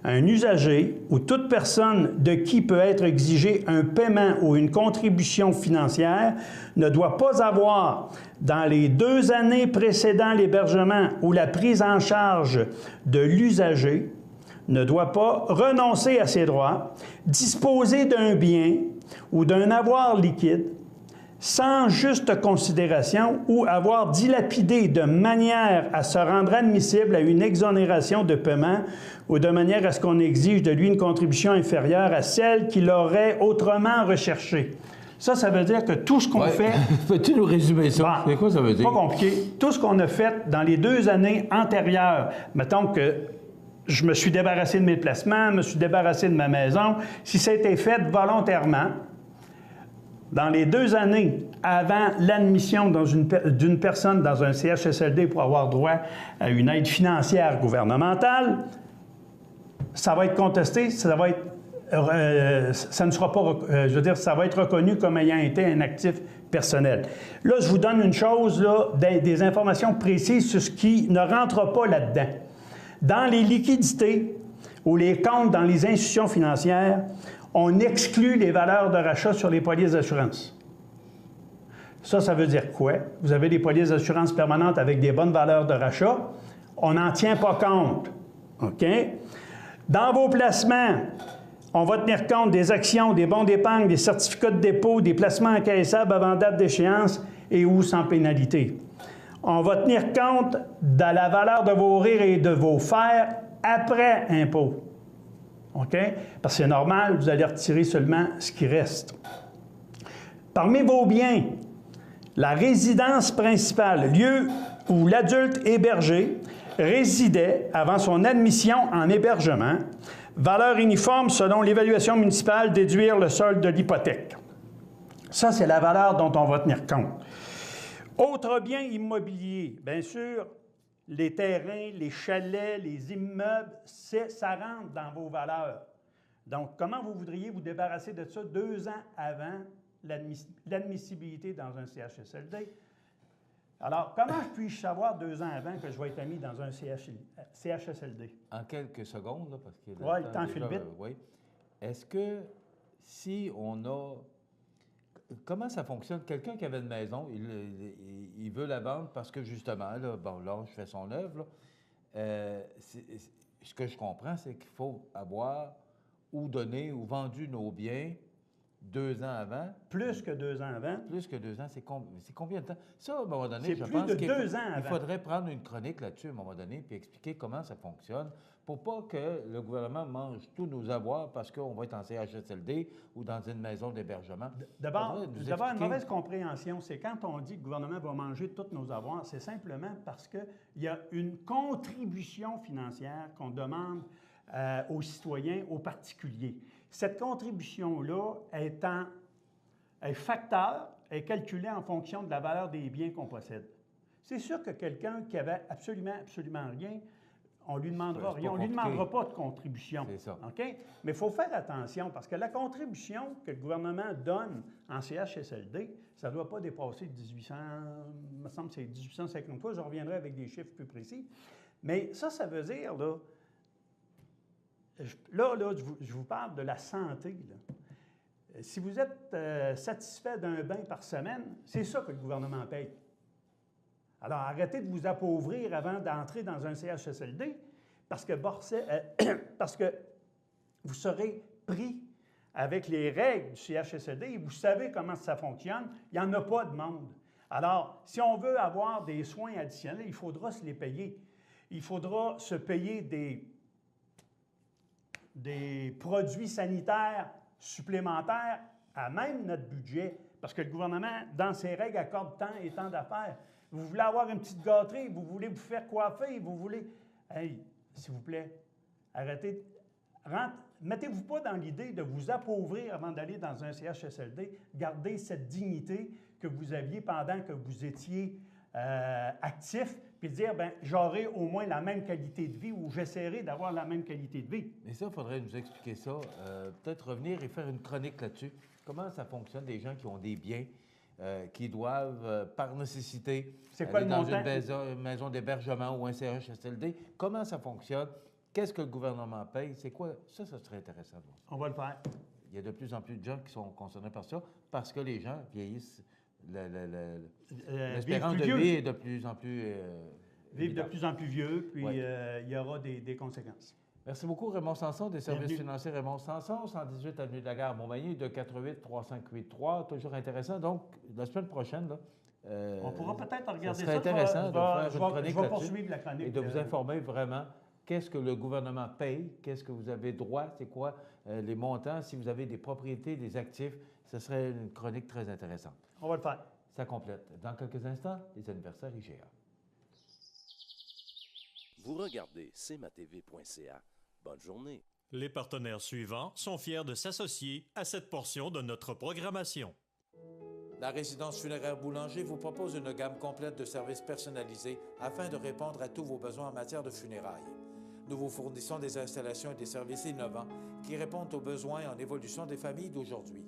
Speaker 12: « Un usager ou toute personne de qui peut être exigé un paiement ou une contribution financière ne doit pas avoir, dans les 2 années précédant l'hébergement ou la prise en charge de l'usager, ne doit pas renoncer à ses droits, disposer d'un bien ou d'un avoir liquide, sans juste considération ou avoir dilapidé de manière à se rendre admissible à une exonération de paiement ou de manière à ce qu'on exige de lui une contribution inférieure à celle qu'il aurait autrement recherchée. » Ça veut dire que tout ce qu'on fait...
Speaker 2: Peux-tu nous résumer ça? C'est quoi ça veut dire?
Speaker 12: Pas compliqué. Tout ce qu'on a fait dans les 2 années antérieures, mettons que je me suis débarrassé de mes placements, me suis débarrassé de ma maison, si ça a été fait volontairement, dans les 2 années avant l'admission d'une personne dans un CHSLD pour avoir droit à une aide financière gouvernementale, ça va être contesté, ça va être reconnu comme ayant été un actif personnel. Là, je vous donne une chose, là, des informations précises sur ce qui ne rentre pas là-dedans. Dans les liquidités ou les comptes dans les institutions financières, on exclut les valeurs de rachat sur les polices d'assurance. Ça veut dire quoi? Vous avez des polices d'assurance permanentes avec des bonnes valeurs de rachat. On n'en tient pas compte. OK? Dans vos placements, on va tenir compte des actions, des bons d'épargne, des certificats de dépôt, des placements encaissables avant date d'échéance et ou sans pénalité. On va tenir compte de la valeur de vos rires et de vos fers après impôt. OK? Parce que c'est normal, vous allez retirer seulement ce qui reste. Parmi vos biens, la résidence principale, lieu où l'adulte hébergé résidait avant son admission en hébergement, valeur uniforme selon l'évaluation municipale, déduire le solde de l'hypothèque. Ça, c'est la valeur dont on va tenir compte. Autres biens immobiliers, bien sûr, les terrains, les chalets, les immeubles, ça rentre dans vos valeurs. Donc, comment vous voudriez vous débarrasser de ça 2 ans avant l'admissibilité dans un CHSLD? Alors, comment puis-je savoir 2 ans avant que je vais être admis dans un CHSLD?
Speaker 2: En quelques secondes, là, parce que...
Speaker 12: Oui, le temps file vite.
Speaker 2: Oui. Est-ce que si on a... Comment ça fonctionne? Quelqu'un qui avait une maison, il veut la vendre parce que, justement, là, bon, l'ange fait son œuvre. Ce que je comprends, c'est qu'il faut avoir ou donné ou vendu nos biens 2 ans avant.
Speaker 12: Plus que 2 ans avant.
Speaker 2: Plus que 2 ans, c'est combien de temps? Ça, à un moment donné, je
Speaker 12: pense
Speaker 2: pense
Speaker 12: qu'il
Speaker 2: faudrait prendre une chronique là-dessus à un moment donné puis expliquer comment ça fonctionne pour pas que le gouvernement mange tous nos avoirs parce qu'on va être en CHSLD ou dans une maison d'hébergement.
Speaker 12: D'abord, une mauvaise compréhension, c'est quand on dit que le gouvernement va manger tous nos avoirs, c'est simplement parce qu'il y a une contribution financière qu'on demande aux citoyens, aux particuliers. Cette contribution-là est facteur, est calculée en fonction de la valeur des biens qu'on possède. C'est sûr que quelqu'un qui avait absolument rien, on ne lui demandera rien. On ne lui demandera pas de contribution.
Speaker 2: C'est ça.
Speaker 12: OK? Mais il faut faire attention parce que la contribution que le gouvernement donne en CHSLD, ça ne doit pas dépasser 1800, il me semble que c'est 1853, je reviendrai avec des chiffres plus précis. Mais ça veut dire, je vous parle de la santé. Là. Si vous êtes satisfait d'un bain par semaine, c'est ça que le gouvernement paye. Alors, arrêtez de vous appauvrir avant d'entrer dans un CHSLD parce que vous serez pris avec les règles du CHSLD et vous savez comment ça fonctionne. Il n'y en a pas de monde. Alors, si on veut avoir des soins additionnels, il faudra se les payer. Il faudra se payer des produits sanitaires supplémentaires à même notre budget, parce que le gouvernement, dans ses règles, accorde tant et tant d'affaires. Vous voulez avoir une petite gâterie, vous voulez vous faire coiffer, vous voulez... Hey, s'il vous plaît, arrêtez. Mettez-vous pas dans l'idée de vous appauvrir avant d'aller dans un CHSLD. Gardez cette dignité que vous aviez pendant que vous étiez actif, puis dire, bien, j'aurai au moins la même qualité de vie ou j'essaierai d'avoir la même qualité de vie.
Speaker 2: Mais ça, il faudrait nous expliquer ça. Peut-être revenir et faire une chronique là-dessus. Comment ça fonctionne, des gens qui ont des biens, qui doivent, par nécessité, aller dans une maison d'hébergement ou un CHSLD. Comment ça fonctionne? Qu'est-ce que le gouvernement paye? C'est quoi? Ça serait intéressant de voir.
Speaker 12: On va le faire.
Speaker 2: Il y a de plus en plus de gens qui sont concernés par ça parce que les gens vieillissent. L'espérance de vie est de plus en plus...
Speaker 12: vivre de plus en plus vieux, puis il y aura des conséquences.
Speaker 2: Merci beaucoup, Raymond Sanson, des services financiers Raymond Sanson, 118 Avenue de la Gare, Montmagny, 248-3583. Toujours intéressant. Donc, la semaine prochaine, là,
Speaker 12: on pourra peut-être regarder ça.
Speaker 2: Ça serait intéressant de faire une chronique
Speaker 12: je vais poursuivre la chronique.
Speaker 2: Et de vous informer vraiment qu'est-ce que le gouvernement paye, qu'est-ce que vous avez droit, c'est quoi les montants, si vous avez des propriétés, des actifs. Ce serait une chronique très intéressante.
Speaker 12: On va le faire.
Speaker 2: Ça complète. Dans quelques instants, les anniversaires IGA.
Speaker 11: Vous regardez cmatv.ca. Bonne journée.
Speaker 1: Les partenaires suivants sont fiers de s'associer à cette portion de notre programmation.
Speaker 8: La résidence funéraire Boulanger vous propose une gamme complète de services personnalisés afin de répondre à tous vos besoins en matière de funérailles. Nous vous fournissons des installations et des services innovants qui répondent aux besoins en évolution des familles d'aujourd'hui.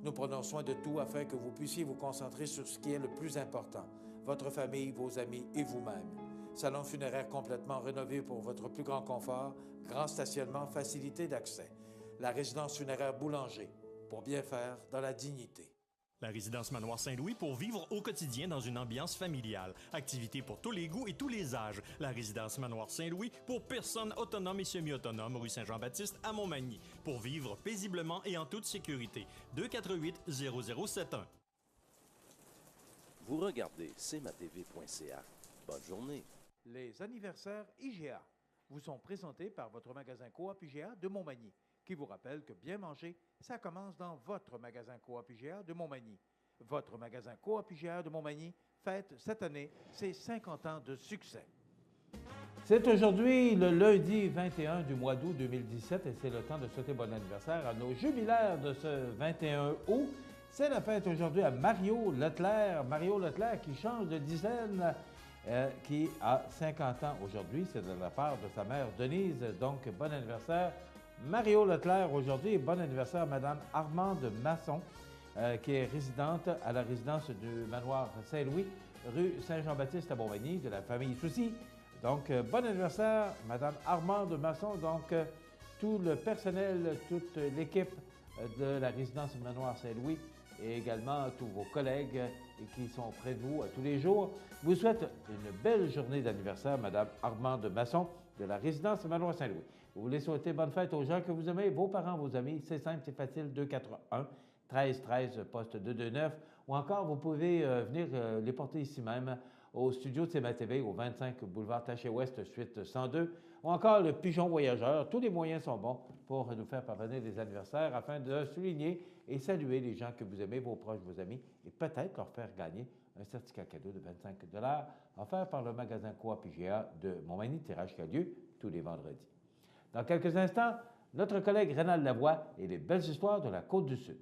Speaker 8: Nous prenons soin de tout afin que vous puissiez vous concentrer sur ce qui est le plus important, votre famille, vos amis et vous-même. Salon funéraire complètement rénové pour votre plus grand confort, grand stationnement, facilité d'accès. La résidence funéraire Boulanger, pour bien faire dans la dignité.
Speaker 1: La résidence Manoir Saint-Louis pour vivre au quotidien dans une ambiance familiale. Activités pour tous les goûts et tous les âges. La résidence Manoir Saint-Louis pour personnes autonomes et semi-autonomes, rue Saint-Jean-Baptiste à Montmagny. Pour vivre paisiblement et en toute sécurité. 248-0071.
Speaker 11: Vous regardez cmatv.ca. Bonne journée.
Speaker 9: Les anniversaires IGA vous sont présentés par votre magasin Coop IGA de Montmagny, qui vous rappelle que bien manger, ça commence dans votre magasin Coop IGA de Montmagny. Votre magasin Coop IGA de Montmagny fête cette année ses 50 ans de succès.
Speaker 2: C'est aujourd'hui le lundi 21 du mois d'août 2017 et c'est le temps de souhaiter bon anniversaire à nos jubilaires de ce 21 août. C'est la fête aujourd'hui à Mario Leclerc. Mario Leclerc qui change de dizaine, qui a 50 ans aujourd'hui. C'est de la part de sa mère Denise. Donc, bon anniversaire Mario Leclerc aujourd'hui et bon anniversaire à Mme Armande Masson, qui est résidente à la résidence du Manoir Saint-Louis, rue Saint-Jean-Baptiste à Montmagny, de la famille Soucy. Donc, bon anniversaire, Mme Armande Masson. Donc, tout le personnel, toute l'équipe de la résidence du Manoir Saint-Louis et également tous vos collègues qui sont près de vous tous les jours, vous souhaite une belle journée d'anniversaire, Mme Armande Masson, de la résidence Manoir Saint-Louis. Vous voulez souhaiter bonne fête aux gens que vous aimez, vos parents, vos amis, c'est simple, c'est facile, 241-1313, poste 229, ou encore vous pouvez venir les porter ici même au studio de CMA-TV au 25 boulevard Taché-Ouest, suite 102, ou encore le Pigeon Voyageur. Tous les moyens sont bons pour nous faire parvenir des anniversaires afin de souligner et saluer les gens que vous aimez, vos proches, vos amis, et peut-être leur faire gagner un certificat cadeau de 25 $ offert par le magasin Coop IGA de Montmagny, tirage qui a lieu tous les vendredis. Dans quelques instants, notre collègue Rénal Lavoie et les belles histoires de la Côte-du-Sud.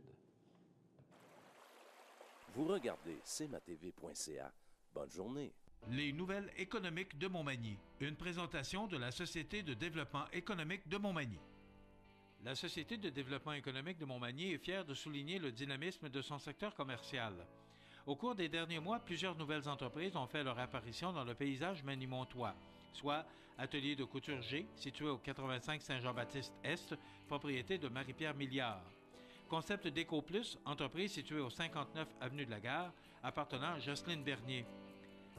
Speaker 11: Vous regardez cmatv.ca. Bonne journée.
Speaker 6: Les nouvelles économiques de Montmagny. Une présentation de la Société de développement économique de Montmagny. La Société de développement économique de Montmagny est fière de souligner le dynamisme de son secteur commercial. Au cours des derniers mois, plusieurs nouvelles entreprises ont fait leur apparition dans le paysage manimontois, soit Atelier de couture G, situé au 85 Saint-Jean-Baptiste-Est, propriété de Marie-Pierre Milliard. Concept Déco Plus, entreprise située au 59 avenue de la Gare, appartenant à Jocelyne Bernier.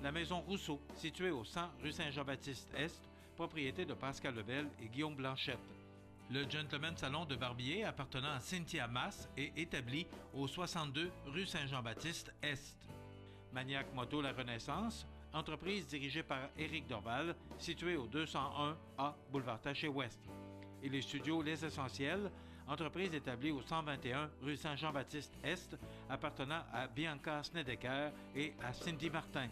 Speaker 6: La Maison Rousseau, située au 100 rue Saint-Jean-Baptiste-Est, propriété de Pascal Lebel et Guillaume Blanchette. Le Gentleman Salon de Barbier, appartenant à Cynthia Masse et établi au 62 rue Saint-Jean-Baptiste-Est. Maniac Moto La Renaissance, entreprise dirigée par Éric Dorval, située au 201A boulevard Taché-Ouest. Et les studios Les Essentiels, entreprise établie au 121 rue Saint-Jean-Baptiste-Est, appartenant à Bianca Snedeker et à Cindy Martin.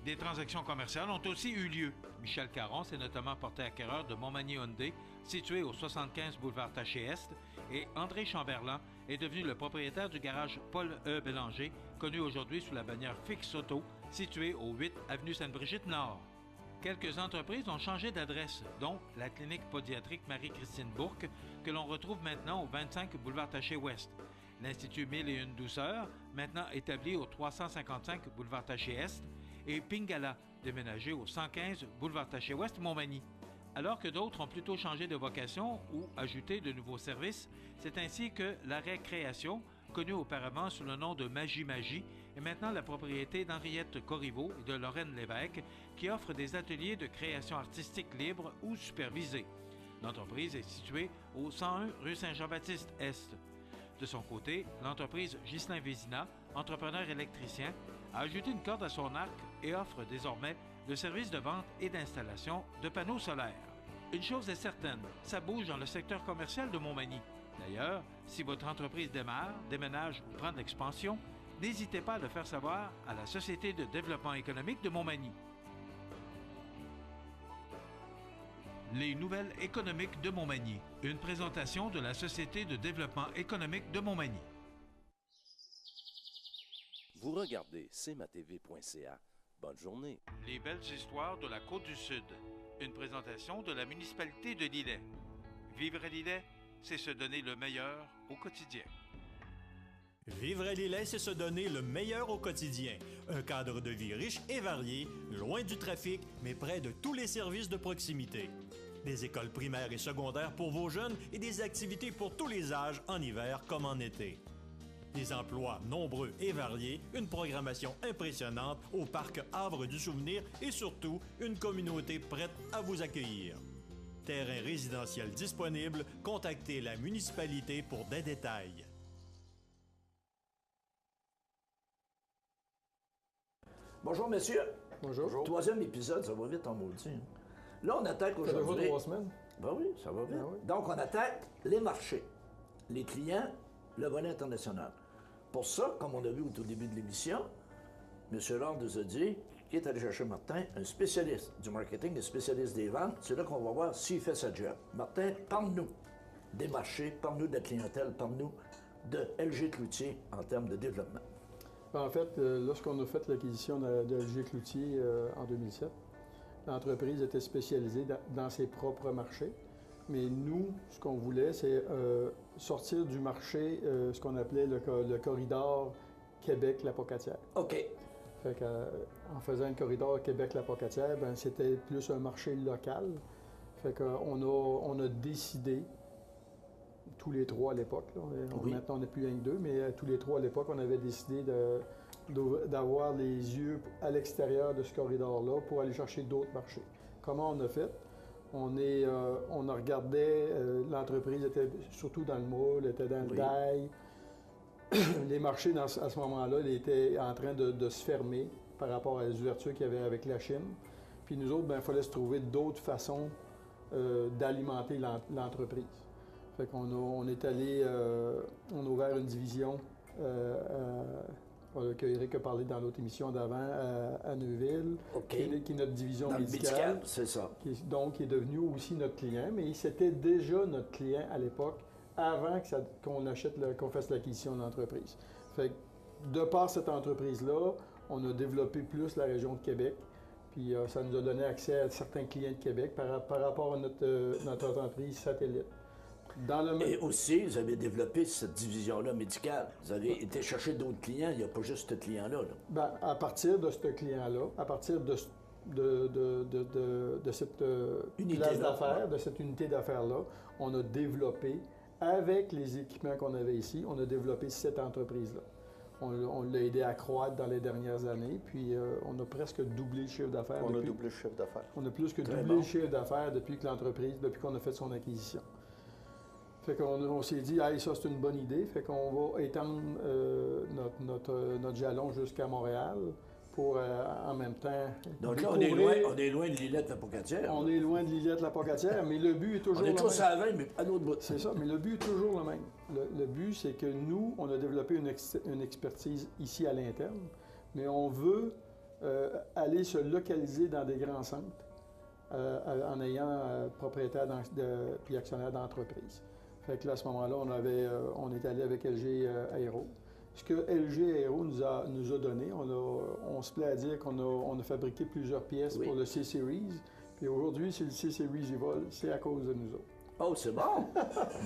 Speaker 6: Des transactions commerciales ont aussi eu lieu. Michel Caron s'est notamment porté acquéreur de Montmagny Hyundai, situé au 75 boulevard Taché-Est, et André Chamberlain est devenu le propriétaire du garage Paul E. Bélanger, connu aujourd'hui sous la bannière Fix Auto, situé au 8 avenue Sainte-Brigitte-Nord. Quelques entreprises ont changé d'adresse, dont la clinique pédiatrique Marie-Christine Bourque, que l'on retrouve maintenant au 25 boulevard Taché-Ouest. L'Institut 1001 Douceur, maintenant établi au 355 boulevard Taché-Est, et Pingala, déménagé au 115 boulevard Taché-Ouest, Montmagny. Alors que d'autres ont plutôt changé de vocation ou ajouté de nouveaux services, c'est ainsi que la Récréation, connue auparavant sous le nom de Magie Magie, est maintenant la propriété d'Henriette Corriveau et de Lorraine Lévesque, qui offrent des ateliers de création artistique libre ou supervisés. L'entreprise est située au 101 rue Saint-Jean-Baptiste-Est. De son côté, l'entreprise Ghislain Vézina, entrepreneur électricien, a ajouté une corde à son arc et offre désormais le service de vente et d'installation de panneaux solaires. Une chose est certaine, ça bouge dans le secteur commercial de Montmagny. D'ailleurs, si votre entreprise démarre, déménage ou prend de l'expansion, n'hésitez pas à le faire savoir à la Société de développement économique de Montmagny. Les nouvelles économiques de Montmagny. Une présentation de la Société de développement économique de Montmagny.
Speaker 11: Vous regardez cmatv.ca. Bonne journée.
Speaker 6: Les belles histoires de la Côte-du-Sud. Une présentation de la municipalité de Lillet. Vivre à Lillet, c'est se donner le meilleur au quotidien.
Speaker 1: Vivre à Lillet, c'est se donner le meilleur au quotidien. Un cadre de vie riche et varié, loin du trafic, mais près de tous les services de proximité. Des écoles primaires et secondaires pour vos jeunes et des activités pour tous les âges, en hiver comme en été. Des emplois nombreux et variés, une programmation impressionnante au parc Havre du Souvenir et surtout une communauté prête à vous accueillir. Terrain résidentiel disponible, contactez la municipalité pour des détails.
Speaker 13: Bonjour, messieurs.
Speaker 14: Bonjour.
Speaker 13: Troisième épisode, ça va vite en maudit. Là, on attaque aujourd'hui...
Speaker 14: Ça fait 3 semaines?
Speaker 13: Ben oui, ça va vite.
Speaker 14: Ben oui.
Speaker 13: Donc, on attaque les marchés, les clients, le volet international. Pour ça, comme on a vu au tout début de l'émission, M. Lord nous a dit qu'il est allé chercher Martin, un spécialiste du marketing, un spécialiste des ventes. C'est là qu'on va voir s'il fait sa job. Martin, parle-nous des marchés, parle-nous de la clientèle, parle-nous de LG Cloutier en termes de développement.
Speaker 14: En fait, lorsqu'on a fait l'acquisition de LG Cloutier en 2007, l'entreprise était spécialisée dans ses propres marchés. Mais nous, ce qu'on voulait, c'est sortir du marché ce qu'on appelait le corridor Québec-La-Pocatière.
Speaker 13: OK.
Speaker 14: Fait en faisant le corridor Québec-La-Pocatière, ben, c'était plus un marché local. Fait qu'on a décidé, tous les trois à l'époque, maintenant on n'est plus un que deux, mais tous les trois à l'époque, on avait décidé d'avoir les yeux à l'extérieur de ce corridor-là pour aller chercher d'autres marchés. Comment on a fait? On a regardé, l'entreprise était surtout dans le moule, était dans le dail. Les marchés à ce moment-là, ils étaient en train de se fermer par rapport à les ouvertures qu'il y avait avec la Chine. Puis nous autres, il fallait se trouver d'autres façons d'alimenter l'entreprise. Fait qu'on est allé, on a ouvert une division qu'Éric a parlé dans l'autre émission d'avant, à Neuville, qui est notre division médicale.
Speaker 13: C'est ça.
Speaker 14: Qui est devenu aussi notre client, mais c'était déjà notre client à l'époque, avant qu'on fasse l'acquisition de l'entreprise. Fait que, de par cette entreprise-là, on a développé plus la région de Québec, puis ça nous a donné accès à certains clients de Québec par rapport à notre entreprise satellite.
Speaker 13: Et aussi, vous avez développé cette division-là médicale. Vous avez été chercher d'autres clients, il n'y a pas juste ce client-là.
Speaker 14: Bien, à partir de ce client-là, à partir de cette place d'affaires, de cette unité d'affaires-là, on a développé, avec les équipements qu'on avait ici, on a développé cette entreprise-là. On l'a aidé à croître dans les dernières années, puis on a presque doublé le chiffre d'affaires.
Speaker 4: On a doublé le chiffre d'affaires.
Speaker 14: On a plus que doublé le chiffre d'affaires depuis qu'on a fait son acquisition. Fait qu'on s'est dit, hey, ça c'est une bonne idée, fait qu'on va étendre notre jalon jusqu'à Montréal pour en même temps.
Speaker 13: Donc là, on est loin de Lillette-la-Pocatière.
Speaker 14: On est loin de Lillette-la-Pocatière, mais le but est toujours le même.
Speaker 13: On est tous à 20, mais à l'autre bout.
Speaker 14: C'est ça, mais le but est toujours le même. Le but, c'est que nous, on a développé une expertise ici à l'interne, mais on veut aller se localiser dans des grands centres en ayant propriétaire puis actionnaire d'entreprise. Fait que là, à ce moment-là, on est allé avec LG Aero. Ce que LG Aero nous a donné, on se plaît à dire qu'on a fabriqué plusieurs pièces pour le C-Series. Puis aujourd'hui, si le C-Series y vole, c'est à cause de nous autres.
Speaker 13: Oh, c'est bon!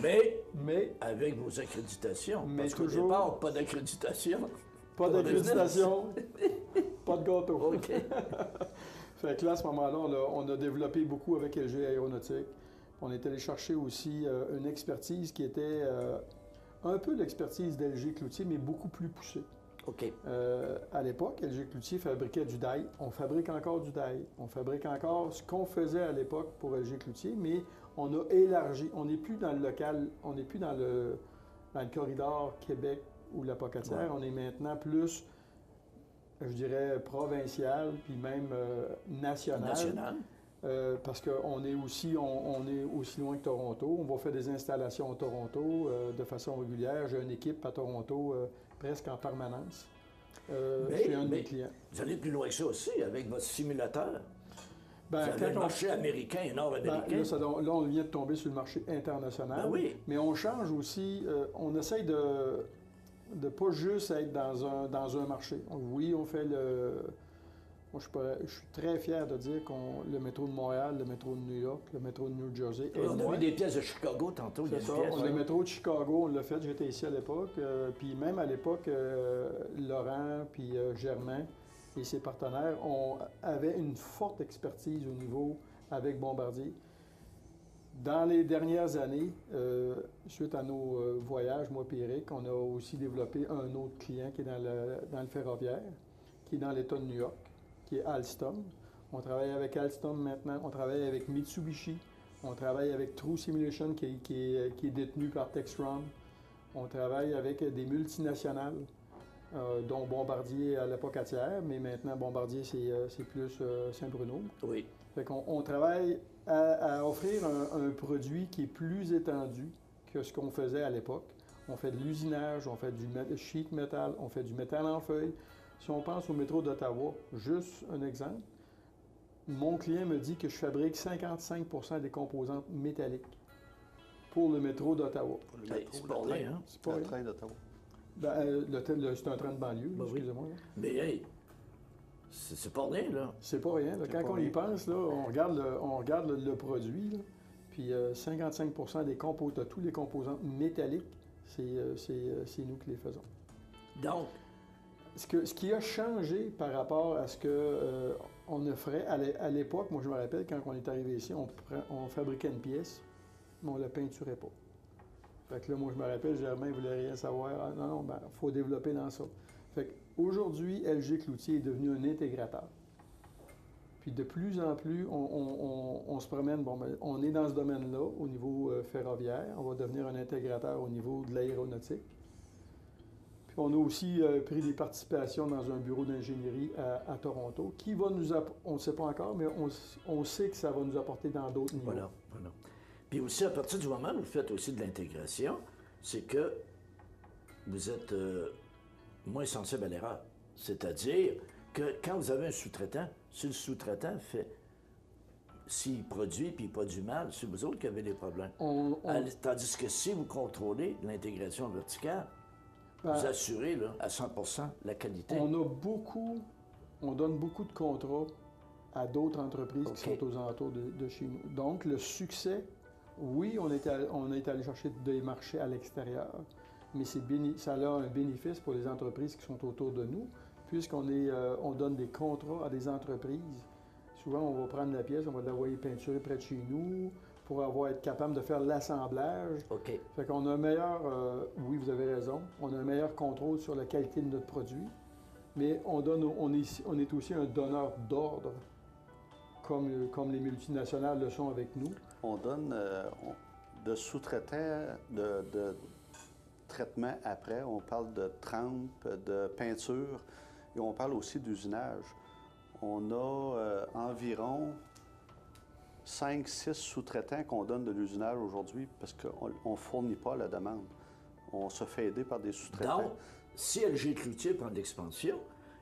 Speaker 13: mais avec vos accréditations. Parce qu'au départ, pas d'accréditation.
Speaker 14: Pas d'accréditation, pas de gâteau.
Speaker 13: OK.
Speaker 14: Fait que là, à ce moment-là, on a développé beaucoup avec LG Aéronautique. On est allé chercher aussi une expertise qui était un peu l'expertise d'LG Cloutier, mais beaucoup plus poussée.
Speaker 13: OK.
Speaker 14: À l'époque, LG Cloutier fabriquait du die. On fabrique encore du die. On fabrique encore ce qu'on faisait à l'époque pour LG Cloutier, mais on a élargi. On n'est plus dans le local, on n'est plus dans le corridor Québec ou la Pocatière. Ouais. On est maintenant plus, je dirais, provincial, puis même national. Parce qu'on est aussi loin que Toronto. On va faire des installations à Toronto de façon régulière. J'ai une équipe à Toronto presque en permanence chez un de mes clients.
Speaker 13: Vous allez plus loin que ça aussi avec votre simulateur. Vous avez le marché américain et nord-américain.
Speaker 14: Là, on vient de tomber sur le marché international.
Speaker 13: Ben oui.
Speaker 14: Mais on change aussi, on essaye de pas juste être dans un marché. Oui, on fait le... Moi, je suis très fier de dire qu'on le métro de Montréal, le métro de New York, le métro de New Jersey.
Speaker 13: On a vu des pièces de Chicago tantôt.
Speaker 14: C'est ça. Le métro de Chicago, on l'a fait. J'étais ici à l'époque. Puis même à l'époque, Laurent puis Germain et ses partenaires avaient une forte expertise au niveau avec Bombardier. Dans les dernières années, suite à nos voyages, moi et Eric, on a aussi développé un autre client qui est dans le ferroviaire, qui est dans l'État de New York, qui est Alstom. On travaille avec Alstom maintenant, on travaille avec Mitsubishi, on travaille avec True Simulation qui est détenu par Textron. On travaille avec des multinationales, dont Bombardier à l'époque Atière, mais maintenant Bombardier c'est plus Saint-Bruno.
Speaker 13: Oui.
Speaker 14: Fait qu'on travaille à offrir un produit qui est plus étendu que ce qu'on faisait à l'époque. On fait de l'usinage, on fait du sheet metal, on fait du métal en feuille. Si on pense au métro d'Ottawa, juste un exemple, mon client me dit que je fabrique 55% des composantes métalliques pour le métro d'Ottawa.
Speaker 13: C'est pas rien, hein?
Speaker 14: C'est pas
Speaker 15: le train d'Ottawa.
Speaker 14: C'est un train de banlieue, excusez-moi.
Speaker 13: Mais hey, c'est pas rien, là.
Speaker 14: C'est pas rien. Là. Quand on y pense, là, on regarde le produit, là, puis 55% de tous les composants métalliques, c'est nous qui les faisons.
Speaker 13: Donc,
Speaker 14: ce qui a changé par rapport à ce qu'on offrait à l'époque, moi je me rappelle quand on est arrivé ici, on fabriquait une pièce, mais on ne la peinturait pas. Fait que là, moi je me rappelle, Germain ne voulait rien savoir. Ah, non, il faut développer dans ça. Fait qu'aujourd'hui, LG Cloutier est devenu un intégrateur. Puis de plus en plus, on se promène, on est dans ce domaine-là au niveau ferroviaire, on va devenir un intégrateur au niveau de l'aéronautique. On a aussi pris des participations dans un bureau d'ingénierie à Toronto qui va nous on ne sait pas encore, mais on sait que ça va nous apporter dans d'autres niveaux.
Speaker 13: Voilà. Puis aussi, à partir du moment où vous faites aussi de l'intégration, c'est que vous êtes moins sensible à l'erreur. C'est-à-dire que quand vous avez un sous-traitant, si le sous-traitant fait... S'il produit puis il produit mal, c'est vous autres qui avez des problèmes. Tandis que si vous contrôlez l'intégration verticale, vous assurez là, à 100% la qualité.
Speaker 14: On donne beaucoup de contrats à d'autres entreprises qui sont aux alentours de chez nous. Donc, le succès, oui, on est allé chercher des marchés à l'extérieur, mais ça a un bénéfice pour les entreprises qui sont autour de nous, puisqu'on donne des contrats à des entreprises. Souvent, on va prendre la pièce, on va l'envoyer peinturée près de chez nous, pour être capable de faire l'assemblage.
Speaker 13: OK.
Speaker 14: Fait qu'on a un meilleur, oui, vous avez raison, on a un meilleur contrôle sur la qualité de notre produit, mais on est aussi un donneur d'ordre, comme les multinationales le sont avec nous.
Speaker 15: On donne de sous-traitants, de traitement après, on parle de trempe, de peinture, et on parle aussi d'usinage. On a environ 5-6 sous-traitants qu'on donne de l'usinage aujourd'hui parce qu'on ne fournit pas la demande. On se fait aider par des sous-traitants.
Speaker 13: Donc, si LG Cloutier prend de l'expansion,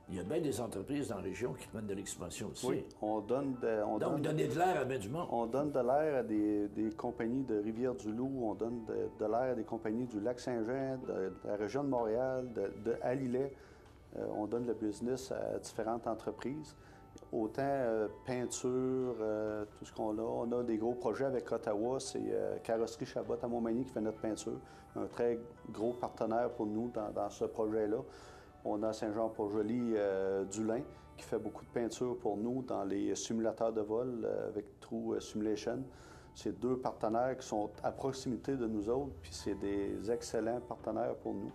Speaker 13: il y a bien des entreprises dans la région qui prennent de l'expansion aussi.
Speaker 15: Oui, on donne
Speaker 13: vous donnez de l'air à bien du monde.
Speaker 15: On donne de l'air à des compagnies de Rivière-du-Loup, on donne de l'air à des compagnies du Lac-Saint-Jean, de la région de Montréal, de Alillet. On donne le business à différentes entreprises. Autant peinture, tout ce qu'on a. On a des gros projets avec Ottawa. C'est Carrosserie Chabot à Montmagny qui fait notre peinture. Un très gros partenaire pour nous dans ce projet-là. On a Saint-Jean-Port-Joli Dulin qui fait beaucoup de peinture pour nous dans les simulateurs de vol avec True Simulation. C'est deux partenaires qui sont à proximité de nous autres, puis c'est des excellents partenaires pour nous.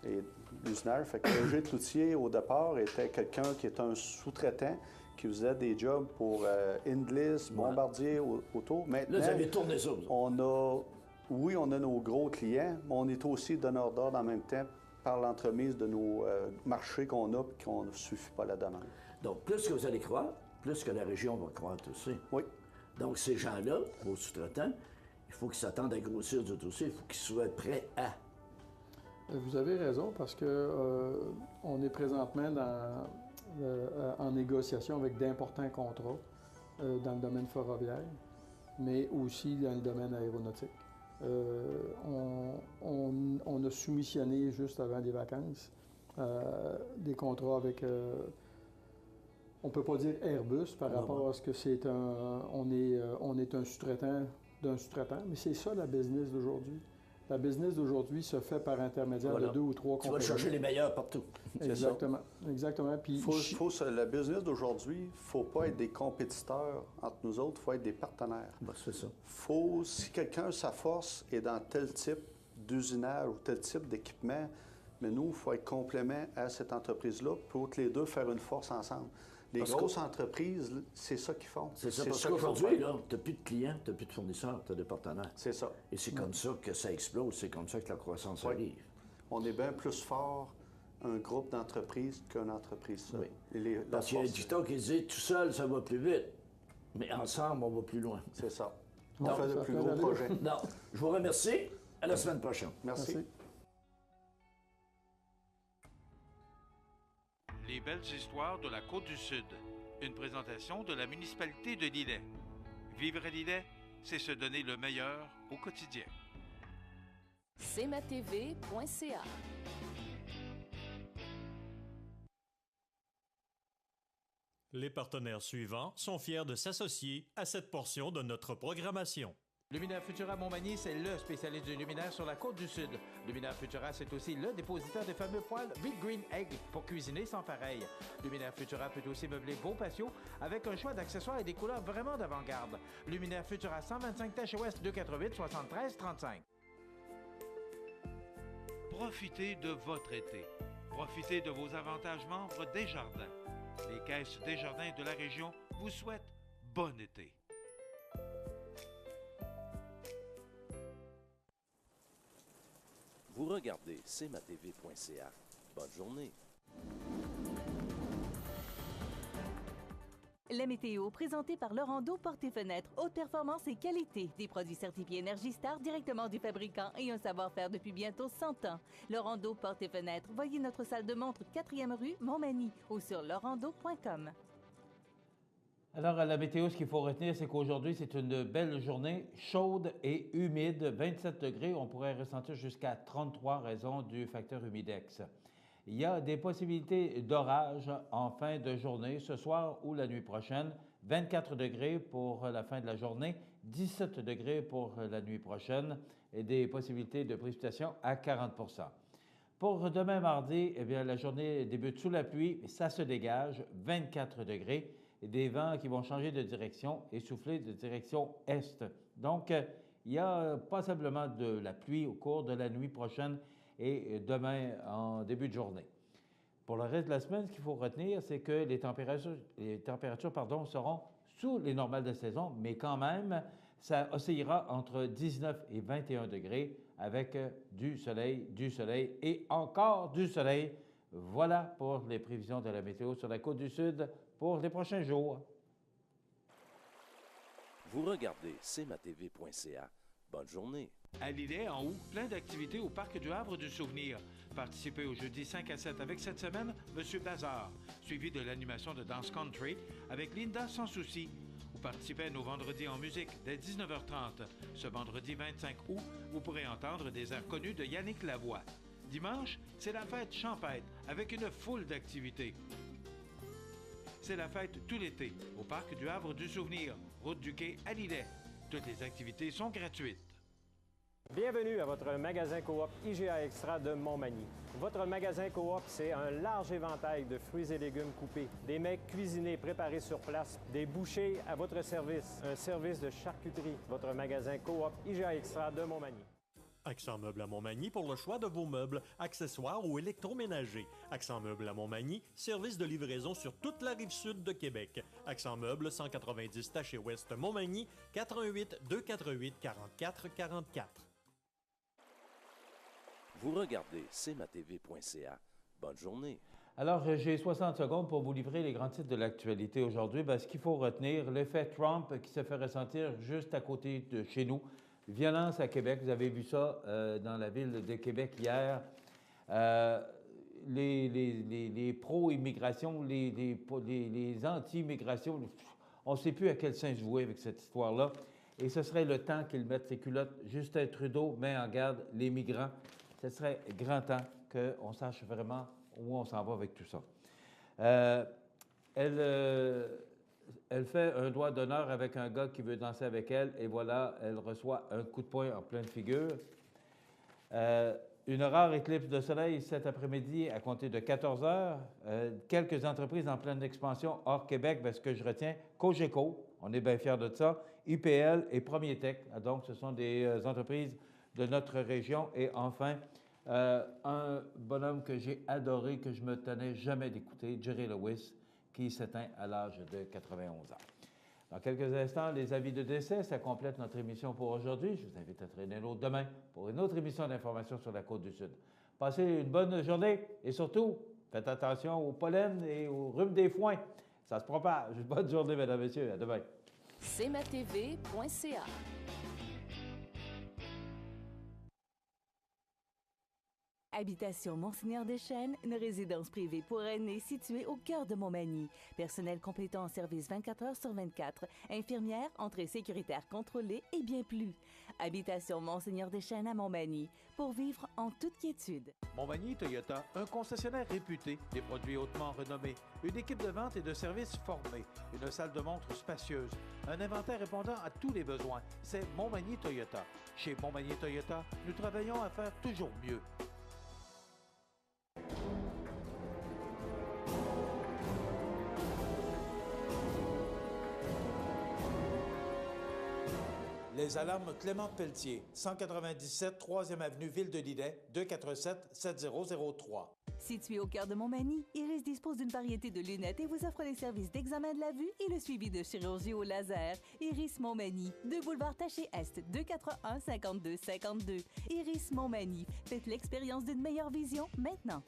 Speaker 15: Et l'usinage, fait que LG Cloutier, au départ, était quelqu'un qui est un sous-traitant qui faisait des jobs pour Indlis, Bombardier, autour. Maintenant,
Speaker 13: là, vous avez tourné ça.
Speaker 15: On a nos gros clients, mais on est aussi donneur d'ordre en même temps par l'entremise de nos marchés qu'on a et qu'on ne suffit pas à la demande.
Speaker 13: Donc, plus que vous allez croître, plus que la région va croître aussi.
Speaker 15: Oui.
Speaker 13: Donc, ces gens-là, vos sous-traitants, il faut qu'ils s'attendent à grossir du dossier, il faut qu'ils soient prêts à...
Speaker 14: Vous avez raison, parce que on est présentement en négociation avec d'importants contrats dans le domaine ferroviaire, mais aussi dans le domaine aéronautique. On a soumissionné juste avant les vacances des contrats avec, on ne peut pas dire Airbus par rapport à ce que c'est on est un sous-traitant d'un sous-traitant, mais c'est ça la business d'aujourd'hui. La business d'aujourd'hui se fait par intermédiaire de 2 ou 3 compagnies.
Speaker 13: Tu vas chercher les meilleurs partout.
Speaker 14: Exactement. Exactement. Puis
Speaker 15: la business d'aujourd'hui, il ne faut pas être des compétiteurs entre nous autres, il faut être des partenaires.
Speaker 13: C'est ça.
Speaker 15: Si quelqu'un, sa force est dans tel type d'usinage ou tel type d'équipement, mais nous, il faut être complément à cette entreprise-là pour que les deux faire une force ensemble. Les grosses entreprises, c'est ça qu'ils font.
Speaker 13: C'est ça, parce qu'aujourd'hui, tu n'as plus de clients, tu n'as plus de fournisseurs, tu as des partenaires.
Speaker 15: C'est ça.
Speaker 13: Et c'est comme ça que ça explose, c'est comme ça que la croissance arrive.
Speaker 15: On est bien plus fort un groupe d'entreprises qu'une entreprise seule.
Speaker 13: Oui. Parce qu'il y a un dicton qui dit « tout seul, ça va plus vite, mais ensemble, on va plus loin ».
Speaker 15: C'est ça. On fait de plus gros projets.
Speaker 13: Non, je vous remercie. À la semaine prochaine.
Speaker 15: Merci.
Speaker 6: Les belles histoires de la Côte-du-Sud. Une présentation de la municipalité de Lillet. Vivre à Lillet, c'est se donner le meilleur au quotidien.
Speaker 7: cmatv.ca.
Speaker 1: Les partenaires suivants sont fiers de s'associer à cette portion de notre programmation.
Speaker 9: Luminaire Futura Montmagny, c'est le spécialiste du luminaire sur la Côte-du-Sud. Luminaire Futura, c'est aussi le dépositaire des fameux poêles Big Green Egg pour cuisiner sans pareil. Luminaire Futura peut aussi meubler vos patios avec un choix d'accessoires et des couleurs vraiment d'avant-garde. Luminaire Futura, 125 Taché Ouest, 248 73 35.
Speaker 6: Profitez de votre été. Profitez de vos avantages membres Desjardins. Les caisses Desjardins de la région vous souhaitent bon été.
Speaker 11: Vous regardez cmatv.ca. Bonne journée.
Speaker 5: La météo, présentée par Lorando Portes et Fenêtres, haute performance et qualité. Des produits certifiés Énergie Star directement du fabricant et un savoir-faire depuis bientôt 100 ans. Lorando Portes et Fenêtres, voyez notre salle de montre 4e rue Montmagny ou sur lorando.com.
Speaker 2: Alors, à la météo, ce qu'il faut retenir, c'est qu'aujourd'hui, c'est une belle journée, chaude et humide, 27 degrés. On pourrait ressentir jusqu'à 33 raison du facteur humidex. Il y a des possibilités d'orage en fin de journée, ce soir ou la nuit prochaine. 24 degrés pour la fin de la journée, 17 degrés pour la nuit prochaine et des possibilités de précipitation à 40 %. Pour demain mardi, eh bien, la journée débute sous la pluie, mais ça se dégage, 24 degrés. Et des vents qui vont changer de direction et souffler de direction est. Donc, il y a possiblement de la pluie au cours de la nuit prochaine et demain en début de journée. Pour le reste de la semaine, ce qu'il faut retenir, c'est que les températures seront sous les normales de saison, mais quand même, ça oscillera entre 19 et 21 degrés avec du soleil et encore du soleil. Voilà pour les prévisions de la météo sur la Côte-du-Sud pour les prochains jours.
Speaker 11: Vous regardez cmatv.ca. Bonne journée.
Speaker 6: À Lillet, en août, plein d'activités au Parc du Havre du Souvenir. Participez au jeudi 5 à 7 avec cette semaine, M. Bazar, suivi de l'animation de danse country avec Linda Sans Souci. Vous participez à nos vendredis en musique dès 19h30. Ce vendredi 25 août, vous pourrez entendre des airs connus de Yannick Lavoie. Dimanche, c'est la fête champêtre avec une foule d'activités. C'est la fête tout l'été au Parc du Havre du Souvenir, route du Quai à Lillet. Toutes les activités sont gratuites.
Speaker 10: Bienvenue à votre magasin Coop IGA Extra de Montmagny. Votre magasin Coop, c'est un large éventail de fruits et légumes coupés, des mets cuisinés préparés sur place, des bouchées à votre service, un service de charcuterie. Votre magasin Coop IGA Extra de Montmagny.
Speaker 1: Accent Meubles à Montmagny pour le choix de vos meubles, accessoires ou électroménagers. Accent Meubles à Montmagny, service de livraison sur toute la rive sud de Québec. Accent Meubles, 190 Taché Ouest Montmagny, 88 248 44 44.
Speaker 11: Vous regardez cmatv.ca. Bonne journée.
Speaker 2: Alors, j'ai 60 secondes pour vous livrer les grands titres de l'actualité aujourd'hui. Ce qu'il faut retenir, l'effet Trump qui se fait ressentir juste à côté de chez nous. Violence à Québec, vous avez vu ça dans la ville de Québec hier. Les pro-immigration, les anti-immigration, on ne sait plus à quel sens jouer avec cette histoire-là. Et ce serait le temps qu'ils mettent ses culottes. Justin Trudeau met en garde les migrants ce serait grand temps qu'on sache vraiment où on s'en va avec tout ça. Elle fait un doigt d'honneur avec un gars qui veut danser avec elle, et voilà, elle reçoit un coup de poing en pleine figure. Une rare éclipse de soleil cet après-midi à compter de 14 heures. Quelques entreprises en pleine expansion hors Québec, bien, ce que je retiens, Cogeco, on est bien fiers de ça, IPL et Premier Tech. Donc, ce sont des entreprises de notre région. Et enfin, un bonhomme que j'ai adoré, que je me tenais jamais d'écouter, Jerry Lewis, qui s'éteint à l'âge de 91 ans. Dans quelques instants, les avis de décès, ça complète notre émission pour aujourd'hui. Je vous invite à traîner l'autre demain pour une autre émission d'information sur la Côte-du-Sud. Passez une bonne journée et surtout, faites attention au pollen et au rhume des foins. Ça se propage. Bonne journée, mesdames et messieurs. À demain.
Speaker 7: cmatv.ca
Speaker 5: Habitation Monseigneur Deschênes, une résidence privée pour aînés située au cœur de Montmagny. Personnel complétant en service 24 heures sur 24. Infirmière, entrée sécuritaire contrôlée et bien plus. Habitation Monseigneur Deschênes à Montmagny, pour vivre en toute quiétude.
Speaker 6: Montmagny Toyota, un concessionnaire réputé, des produits hautement renommés, une équipe de vente et de services formée, une salle de montre spacieuse, un inventaire répondant à tous les besoins. C'est Montmagny Toyota. Chez Montmagny Toyota, nous travaillons à faire toujours mieux. Les alarmes Clément Pelletier, 197 3e avenue Ville de Lillet, 247-7003.
Speaker 5: Situé au cœur de Montmagny, Iris dispose d'une variété de lunettes et vous offre les services d'examen de la vue et le suivi de chirurgie au laser. Iris Montmagny, 2 boulevard Taché-Est, 241-5252. Iris Montmagny, faites l'expérience d'une meilleure vision maintenant.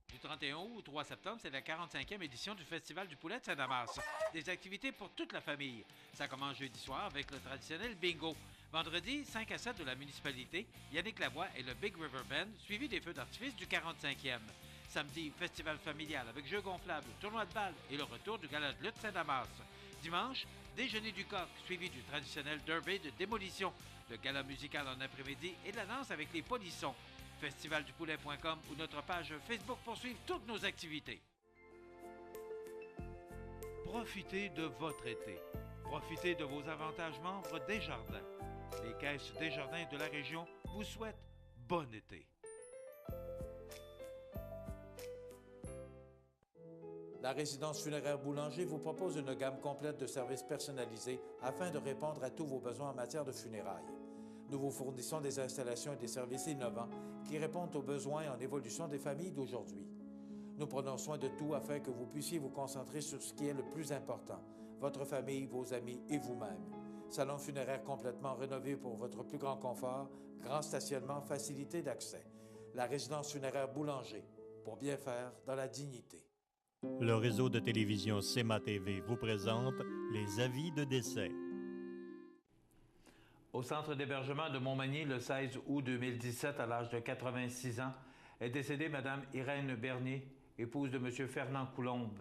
Speaker 6: Du 31 août au 3 septembre, c'est la 45e édition du Festival du Poulet de Saint-Damas. Des activités pour toute la famille. Ça commence jeudi soir avec le traditionnel bingo. Vendredi, 5 à 7 de la municipalité, Yannick Lavoie et le Big River Band, suivi des feux d'artifice du 45e. Samedi, festival familial avec jeux gonflables, tournoi de balles et le retour du gala de lutte Saint-Damas. Dimanche, déjeuner du coq, suivi du traditionnel derby de démolition, le gala musical en après-midi et la danse avec les polissons. Festivaldupoulet.com ou notre page Facebook pour suivre toutes nos activités. Profitez de votre été. Profitez de vos avantages membres Desjardins. Les caisses Desjardins de la région vous souhaitent bon été. La résidence funéraire Boulanger vous propose une gamme complète de services personnalisés afin de répondre à tous vos besoins en matière de funérailles. Nous vous fournissons des installations et des services innovants qui répondent aux besoins en évolution des familles d'aujourd'hui. Nous prenons soin de tout afin que vous puissiez vous concentrer sur ce qui est le plus important, votre famille, vos amis et vous-même. Salon funéraire complètement rénové pour votre plus grand confort, grand stationnement, facilité d'accès. La résidence funéraire Boulanger, pour bien faire dans la dignité.
Speaker 1: Le réseau de télévision CMA-TV vous présente les avis de décès.
Speaker 2: Au centre d'hébergement de Montmagny, le 16 août 2017, à l'âge de 86 ans, est décédée Mme Irène Bernier, épouse de M. Fernand Coulombe.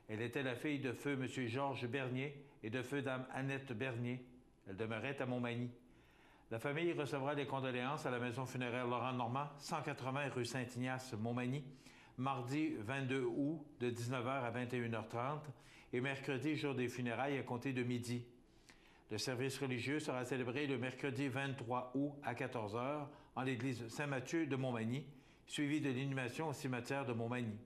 Speaker 2: Elle était la fille de feu M. Georges Bernier et de feu Dame Annette Bernier. Elle demeurait à Montmagny. La famille recevra les condoléances à la maison funéraire Laurent-Normand, 180 rue Saint-Ignace, Montmagny, mardi 22 août de 19h à 21h30 et mercredi, jour des funérailles, à compter de midi. Le service religieux sera célébré le mercredi 23 août à 14h en l'église Saint-Mathieu de Montmagny, suivi de l'inhumation au cimetière de Montmagny.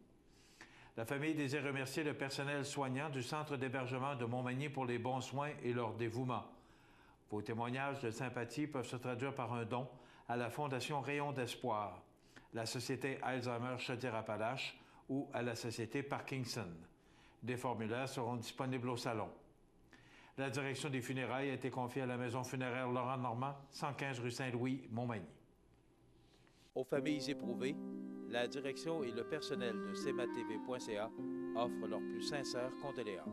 Speaker 2: La famille désire remercier le personnel soignant du centre d'hébergement de Montmagny pour les bons soins et leur dévouement. Vos témoignages de sympathie peuvent se traduire par un don à la Fondation Rayon d'Espoir, la Société Alzheimer Chaudière-Appalaches ou à la Société Parkinson. Des formulaires seront disponibles au salon. La direction des funérailles a été confiée à la maison funéraire Laurent-Normand, 115 rue Saint-Louis, Montmagny.
Speaker 9: Aux familles éprouvées, la direction et le personnel de cmatv.ca offrent leurs plus sincères condoléances.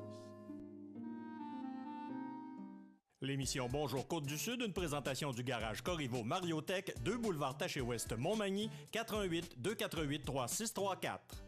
Speaker 1: L'émission Bonjour Côte-du-Sud, une présentation du garage Corriveau Mariotech, 2 boulevard Taché-Ouest, Montmagny, 418-248-3634.